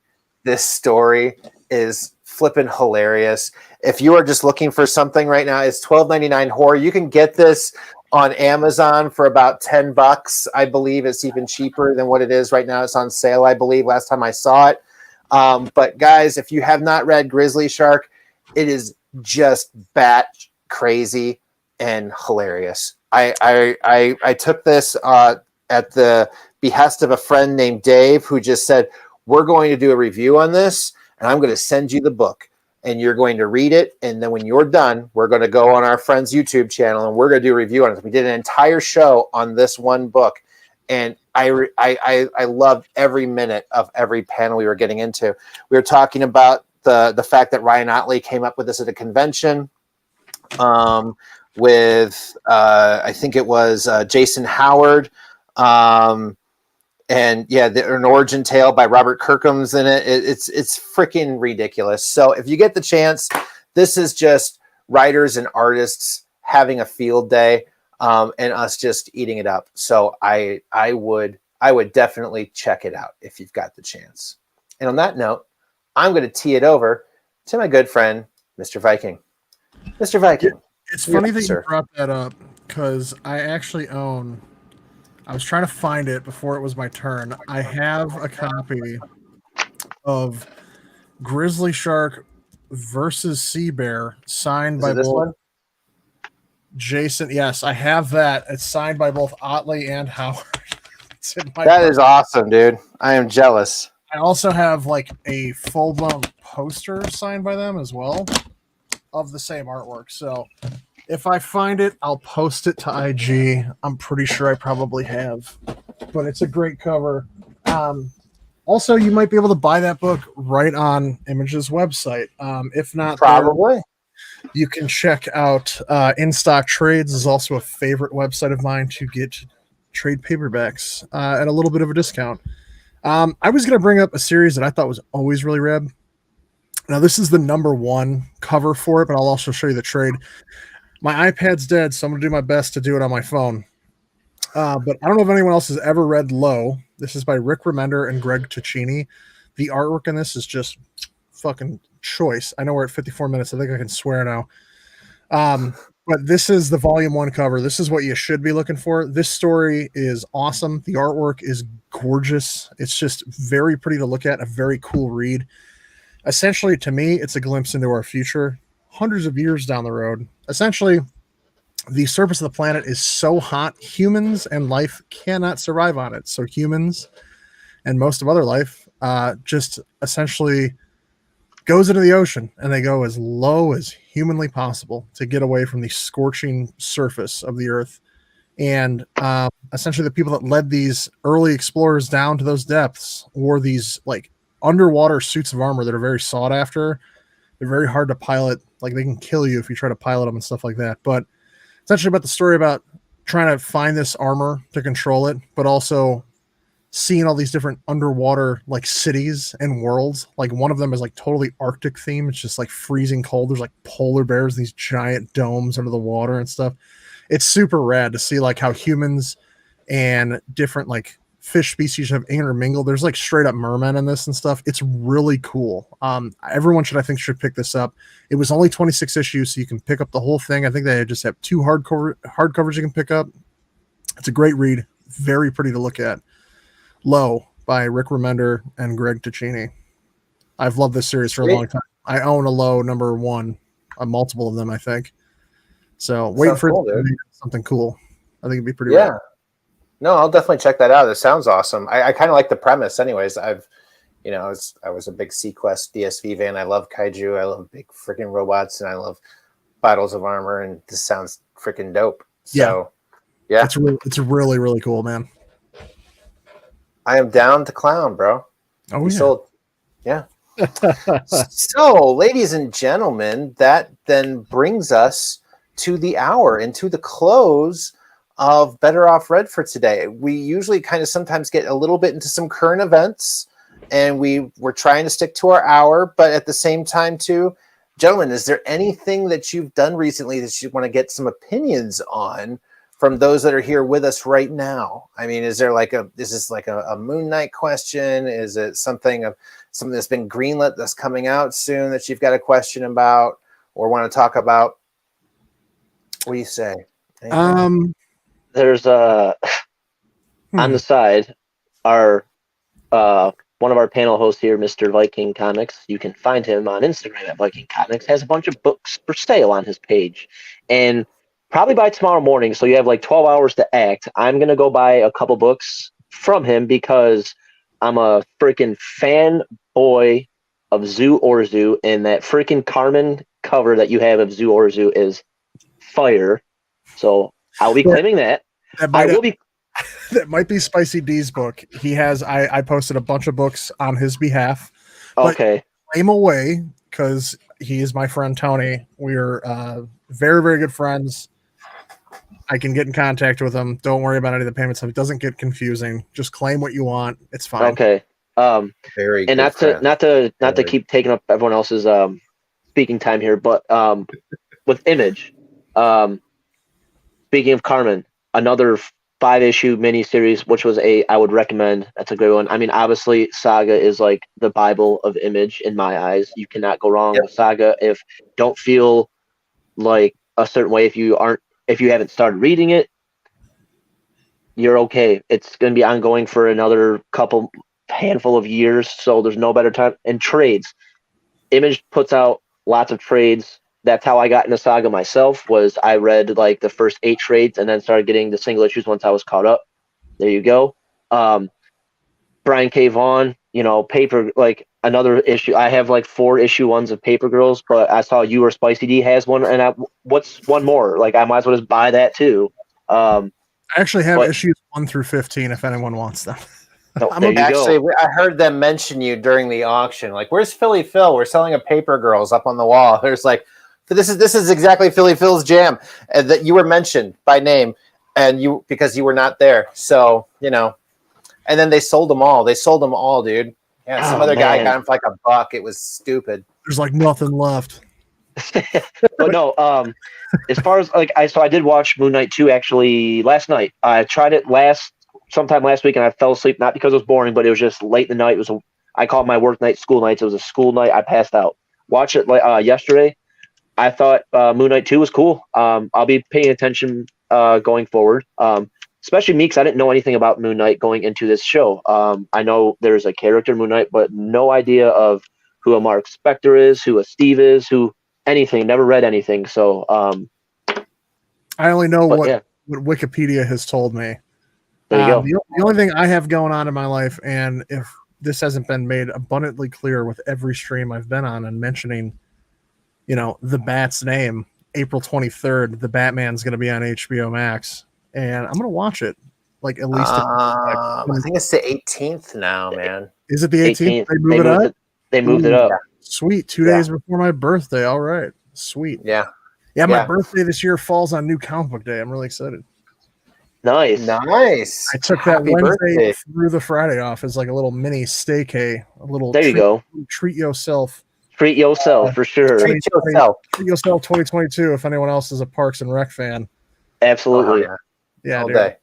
this story is flippin' hilarious. If you are just looking for something right now, it's $12.99 horror. You can get this on Amazon for about $10. I believe it's even cheaper than what it is right now. It's on sale, I believe, last time I saw it. But guys, if you have not read Grizzly Shark, it is just bat crazy and hilarious. I took this at the behest of a friend named Dave, who just said, we're going to do a review on this, and I'm going to send you the book, and you're going to read it, and then when you're done, we're going to go on our friend's YouTube channel, and we're going to do a review on it. We did an entire show on this one book, and I loved every minute of every panel we were getting into. We were talking about the fact that Ryan Otley came up with this at a convention with I think it was Jason Howard, and yeah, an origin tale by Robert Kirkham's in it. It's freaking ridiculous. So if you get the chance, this is just writers and artists having a field day, and us just eating it up. So I would definitely check it out if you've got the chance. And on that note, I'm going to tee it over to my good friend, Mr. Viking. Mr. Viking. It's funny that you brought that up because I actually own. I was trying to find it before it was my turn. I have a copy of Grizzly Shark versus Sea Bear signed by both Jason. Yes, I have that. It's signed by both Otley and Howard. That is awesome, dude. I am jealous. I also have like a full-blown poster signed by them as well of the same artwork. So if I find it, I'll post it to IG. I'm pretty sure I probably have, but it's a great cover. Also, you might be able to buy that book right on Image's website. If not, probably you can check out In Stock Trades is also a favorite website of mine to get trade paperbacks at a little bit of a discount. I was going to bring up a series that I thought was always really rad. Now, this is the #1 cover for it, but I'll also show you the trade. My iPad's dead, so I'm going to do my best to do it on my phone. But I don't know if anyone else has ever read Low. This is by Rick Remender and Greg Ticini. The artwork in this is just fucking choice. I know we're at 54 minutes. I think I can swear now. But this is the volume 1 cover. This is what you should be looking for. This story is awesome. The artwork is gorgeous. It's just very pretty to look at, a very cool read. essentially, to me, it's a glimpse into our future, hundreds of years down the road. Essentially, the surface of the planet is so hot, humans and life cannot survive on it. So humans and most of other life just essentially goes into the ocean, and they go as low as humanly possible to get away from the scorching surface of the earth. And essentially, the people that led these early explorers down to those depths wore these like underwater suits of armor that are very sought after. They're very hard to pilot. Like, they can kill you if you try to pilot them and stuff like that. But it's actually about the story about trying to find this armor to control it, but also seeing all these different underwater like cities and worlds. Like, one of them is like totally Arctic theme. It's just like freezing cold. There's like polar bears, these giant domes under the water and stuff. It's super rad to see like how humans and different like fish species have intermingled. There's like straight up mermen in this and stuff. It's really cool. Everyone should pick this up. It was only 26 issues, so you can pick up the whole thing. I think they just have 2 hardcovers you can pick up. It's a great read. Very pretty to look at. Low by Rick Remender and Greg Ticini. I've loved this series for a long time. I own a Low number 1, multiple of them, I think. So waiting for something cool. I think it'd be pretty rad. No, I'll definitely check that out. It sounds awesome. I kind of like the premise anyways. I was a big Sequest DSV fan. I love kaiju. I love big freaking robots, and I love battles of armor, and this sounds freaking dope. So yeah. It's really, really cool, man. I am down to clown, bro. Oh, yeah. Sold. Yeah. So, ladies and gentlemen, that then brings us to the hour and to the close of Better Off Red for today. We usually kind of sometimes get a little bit into some current events, and we're trying to stick to our hour, but at the same time too, gentlemen, is there anything that you've done recently that you want to get some opinions on from those that are here with us right now? I mean, is this like a Moon Knight question? Is it something that's been greenlit that's coming out soon that you've got a question about or want to talk about? What do you say? There's on the side, our one of our panel hosts here, Mr. Viking Comics. You can find him on Instagram at Viking Comics. Has a bunch of books for sale on his page, and probably by tomorrow morning, so you have like 12 hours to act. I'm gonna go buy a couple books from him because I'm a freaking fanboy of Zoo Orzu, and that freaking Carmen cover that you have of Zoo Orzu is fire. So I'll be claiming that. That might be Spicy D's book. He has. I posted a bunch of books on his behalf. Okay. Claim away because he is my friend Tony. We're very, very good friends. I can get in contact with him. Don't worry about any of the payment stuff. It doesn't get confusing. Just claim what you want. It's fine. Okay. Very and not to keep taking up everyone else's speaking time here, but with Image. Speaking of Carmen, another 5-issue miniseries, which was I would recommend. That's a great one. I mean, obviously, Saga is like the Bible of Image in my eyes. You cannot go wrong with Saga. If don't feel like a certain way, if you haven't started reading it, you're okay. It's going to be ongoing for another handful of years, so there's no better time. And trades, Image puts out lots of trades. That's how I got into Saga myself. Was I read like the first 8 trades and then started getting the single issues once I was caught up. There you go. Brian K. Vaughan, paper, like another issue. I have like 4-issue ones of Paper Girls, but I saw you or Spicy D has one, and what's one more? Like, I might as well just buy that too. I actually have issues 1 through 15 if anyone wants them. I heard them mention you during the auction. Like, where's Philly Phil? We're selling a Paper Girls up on the wall. There's like, this is exactly Philly Phil's jam, and that you were mentioned by name, and because you were not there. So and then they sold them all. They sold them all, dude. Yeah, some other guy got them for like $1. It was stupid. There's like nothing left. But no, as far as I did watch Moon Knight 2 actually last night. I tried it sometime last week, and I fell asleep, not because it was boring, but it was just late in the night. I called my work night school nights. It was a school night. I passed out. Watched it yesterday. I thought Moon Knight 2 was cool. I'll be paying attention going forward, especially me because I didn't know anything about Moon Knight going into this show. I know there's a character Moon Knight, but no idea of who a Mark Spector is, who a Steve is, who anything. Never read anything, so I only know but what yeah, Wikipedia has told me. there you go. The only thing I have going on in my life, and if this hasn't been made abundantly clear with every stream I've been on and mentioning, the Bat's name, April 23rd, the Batman's going to be on HBO Max, and I'm going to watch it. Like at least. I think it's the 18th now, man. Is it the 18th? 18th. They move it up? They moved it up. Yeah. Sweet. 2 days before my birthday. All right. Sweet. Yeah. Yeah, my Yeah. birthday this year falls on New Comic Book Day. I'm really excited. Nice. Nice. I took Happy that Wednesday birthday. through the Friday off as like a little mini staycay. A little There you go. treat yourself. Treat yourself for sure. Treat yourself. Treat yourself 2022 if anyone else is a Parks and Rec fan. Absolutely. Oh, yeah. Yeah, All dude. day.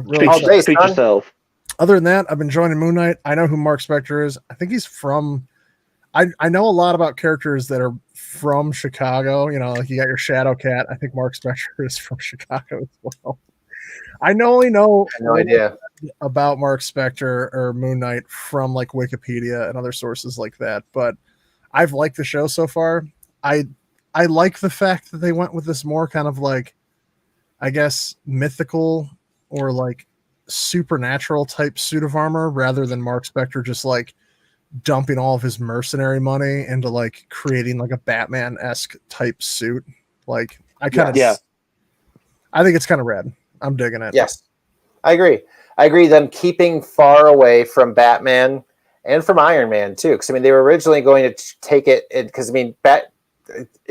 Really All day, Treat son. yourself. Other than that, I've been joining Moon Knight. I know who Mark Spector is. I think he's from. I know a lot about characters that are from Chicago. Like you got your Shadow Cat. I think Mark Spector is from Chicago as well. I only know No idea. about Mark Spector or Moon Knight from like Wikipedia and other sources like that. But I've liked the show so far. I like the fact that they went with this more kind of like, I guess, mythical or like supernatural type suit of armor rather than Mark Spector just like dumping all of his mercenary money into like creating like a Batman-esque type suit. Like I kind of, Yeah. I think it's kind of rad. I'm digging it. Yes. I agree. Them keeping far away from Batman and from Iron Man too. Because they were originally going to take it because in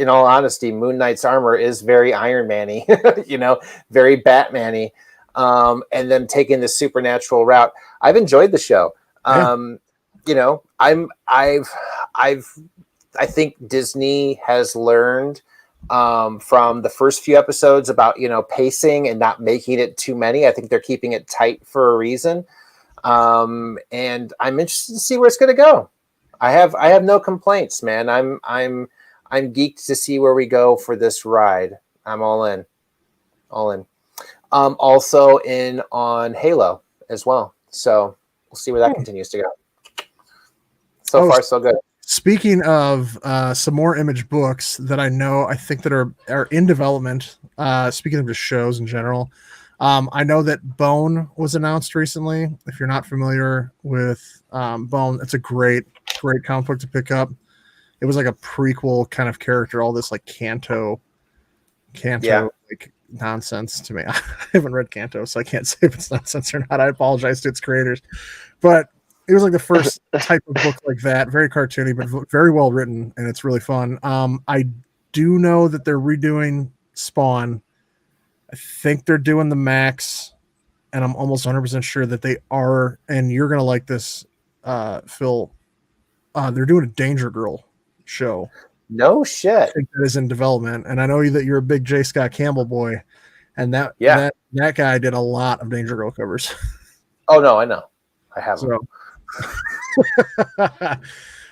all honesty, Moon Knight's armor is very Iron Man-y, very Batman-y. And then taking the supernatural route. I've enjoyed the show. I think Disney has learned from the first few episodes about pacing and not making it too many. I think they're keeping it tight for a reason, and I'm interested to see where it's going to go. I have no complaints, man. I'm geeked to see where we go for this ride. I'm all in. Also in on Halo as well, so we'll see where that continues to go. So far, so good. Speaking of some more Image books that I think that are in development, speaking of just shows in general, I know that Bone was announced recently. If you're not familiar with Bone, it's a great comic book to pick up. It was like a prequel kind of character, all this like Kanto like nonsense to me. I haven't read Kanto, so I can't say if it's nonsense or not. I apologize to its creators. But it was like the first type of book like that, very cartoony, but very well written, and it's really fun. I do know that they're redoing Spawn. I think they're doing the Max, and I'm almost 100% sure that they are, and you're going to like this, Phil. They're doing a Danger Girl show. No shit. I think that is in development, and I know that you're a big J. Scott Campbell boy, and that guy did a lot of Danger Girl covers. Oh no, I know. I have.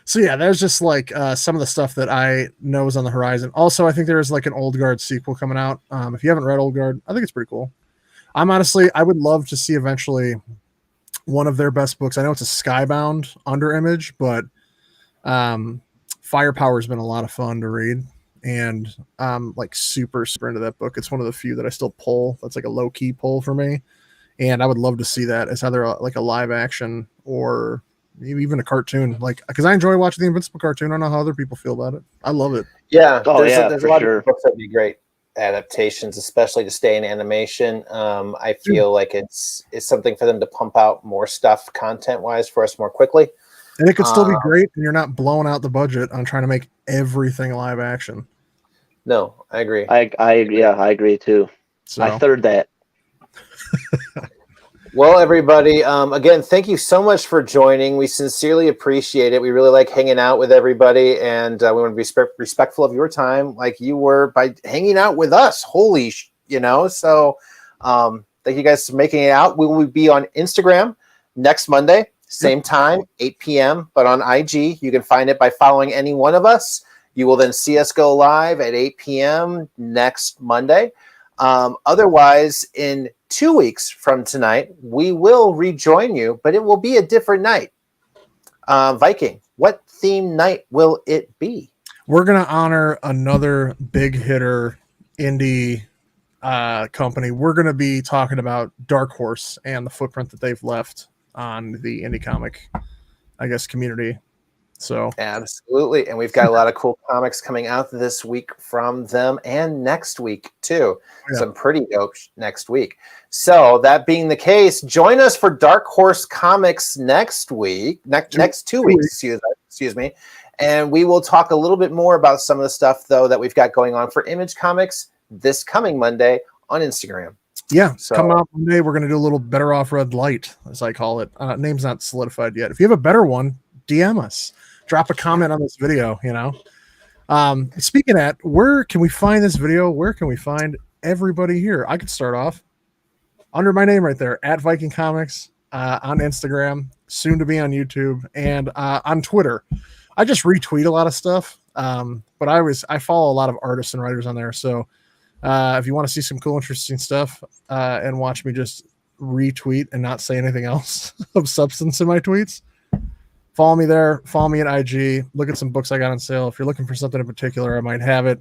So yeah, there's just like some of the stuff that I know is on the horizon. Also, I think there's like an Old Guard sequel coming out. If you haven't read Old Guard, I think it's pretty cool. I would love to see eventually one of their best books. I know it's a Skybound under Image, but Firepower has been a lot of fun to read, and I'm like super into that book. It's one of the few that I still pull. That's like a low key pull for me, and I would love to see that as either like a live action or maybe even a cartoon. Like, because I enjoy watching the Invincible cartoon. I don't know how other people feel about it. I love it. Yeah, there's a lot of books that'd be great adaptations, especially to stay in animation. I feel like it's something for them to pump out more stuff content wise for us more quickly. And it could still be great, and you're not blowing out the budget on trying to make everything live action. No, I agree. I agree too. So I third that. Well, everybody, again, thank you so much for joining. We sincerely appreciate it. We really like hanging out with everybody, and we want to be respectful of your time like you were by hanging out with us. So thank you guys for making it out. We will be on Instagram next Monday, same time, 8 p.m., but on IG. You can find it by following any one of us. You will then see us go live at 8 p.m. next Monday. Otherwise, in 2 weeks from tonight, we will rejoin you, but it will be a different night. Viking, what theme night will it be? We're gonna honor another big hitter indie company. We're gonna be talking about Dark Horse and the footprint that they've left on the indie comic, I guess, community. So Absolutely. And we've got a lot of cool comics coming out this week from them and next week too. Yeah. Some pretty dope next week. So that being the case, join us for Dark Horse Comics next week, next 2 weeks, excuse me. And we will talk a little bit more about some of the stuff though that we've got going on for Image Comics this coming Monday on Instagram. Yeah, So coming out Monday, we're going to do a little Better Off Red Light, as I call it. Name's not solidified yet. If you have a better one, DM us. Drop a comment on this video, you know. Speaking of that, where can we find this video? Where can we find everybody here? I could start off under my name right there, at Viking Comics, on Instagram, soon to be on YouTube, and on Twitter. I just retweet a lot of stuff, but I follow a lot of artists and writers on there. So if you want to see some cool, interesting stuff and watch me just retweet and not say anything else of substance in my tweets, follow me there. Follow me at IG. Look at some books I got on sale. If you're looking for something in particular, I might have it.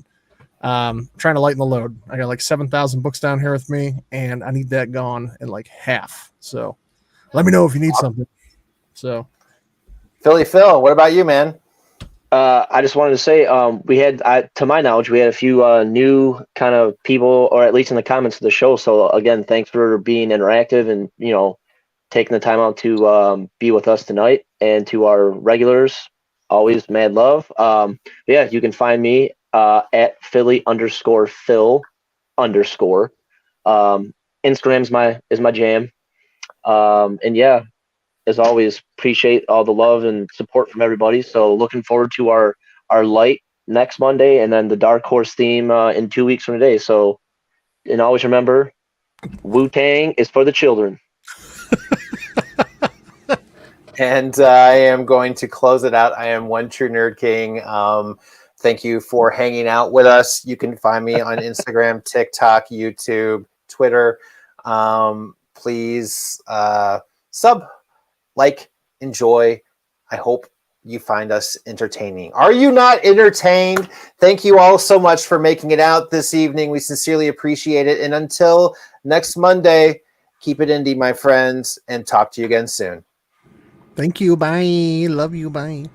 Trying to lighten the load. I got like 7,000 books down here with me, and I need that gone in like half. So let me know if you need something. So Philly Phil, what about you, man? I just wanted to say, to my knowledge, we had a few new kind of people, or at least in the comments of the show. So again, thanks for being interactive and, you know, taking the time out to be with us tonight. And to our regulars, always mad love. Yeah, you can find me at Philly_Phil_. Instagram's is my jam. And yeah, as always, appreciate all the love and support from everybody. So looking forward to our light next Monday, and then the Dark Horse theme in 2 weeks from today. So, and always remember, Wu-Tang is for the children. And I am going to close it out. I am One True Nerd King. Thank you for hanging out with us. You can find me on Instagram, TikTok, YouTube, Twitter. Please sub, like, enjoy. I hope you find us entertaining. Are you not entertained? Thank you all so much for making it out this evening. We sincerely appreciate it. And until next Monday, keep it indie, my friends, and talk to you again soon. thank you. Bye. Love you. Bye.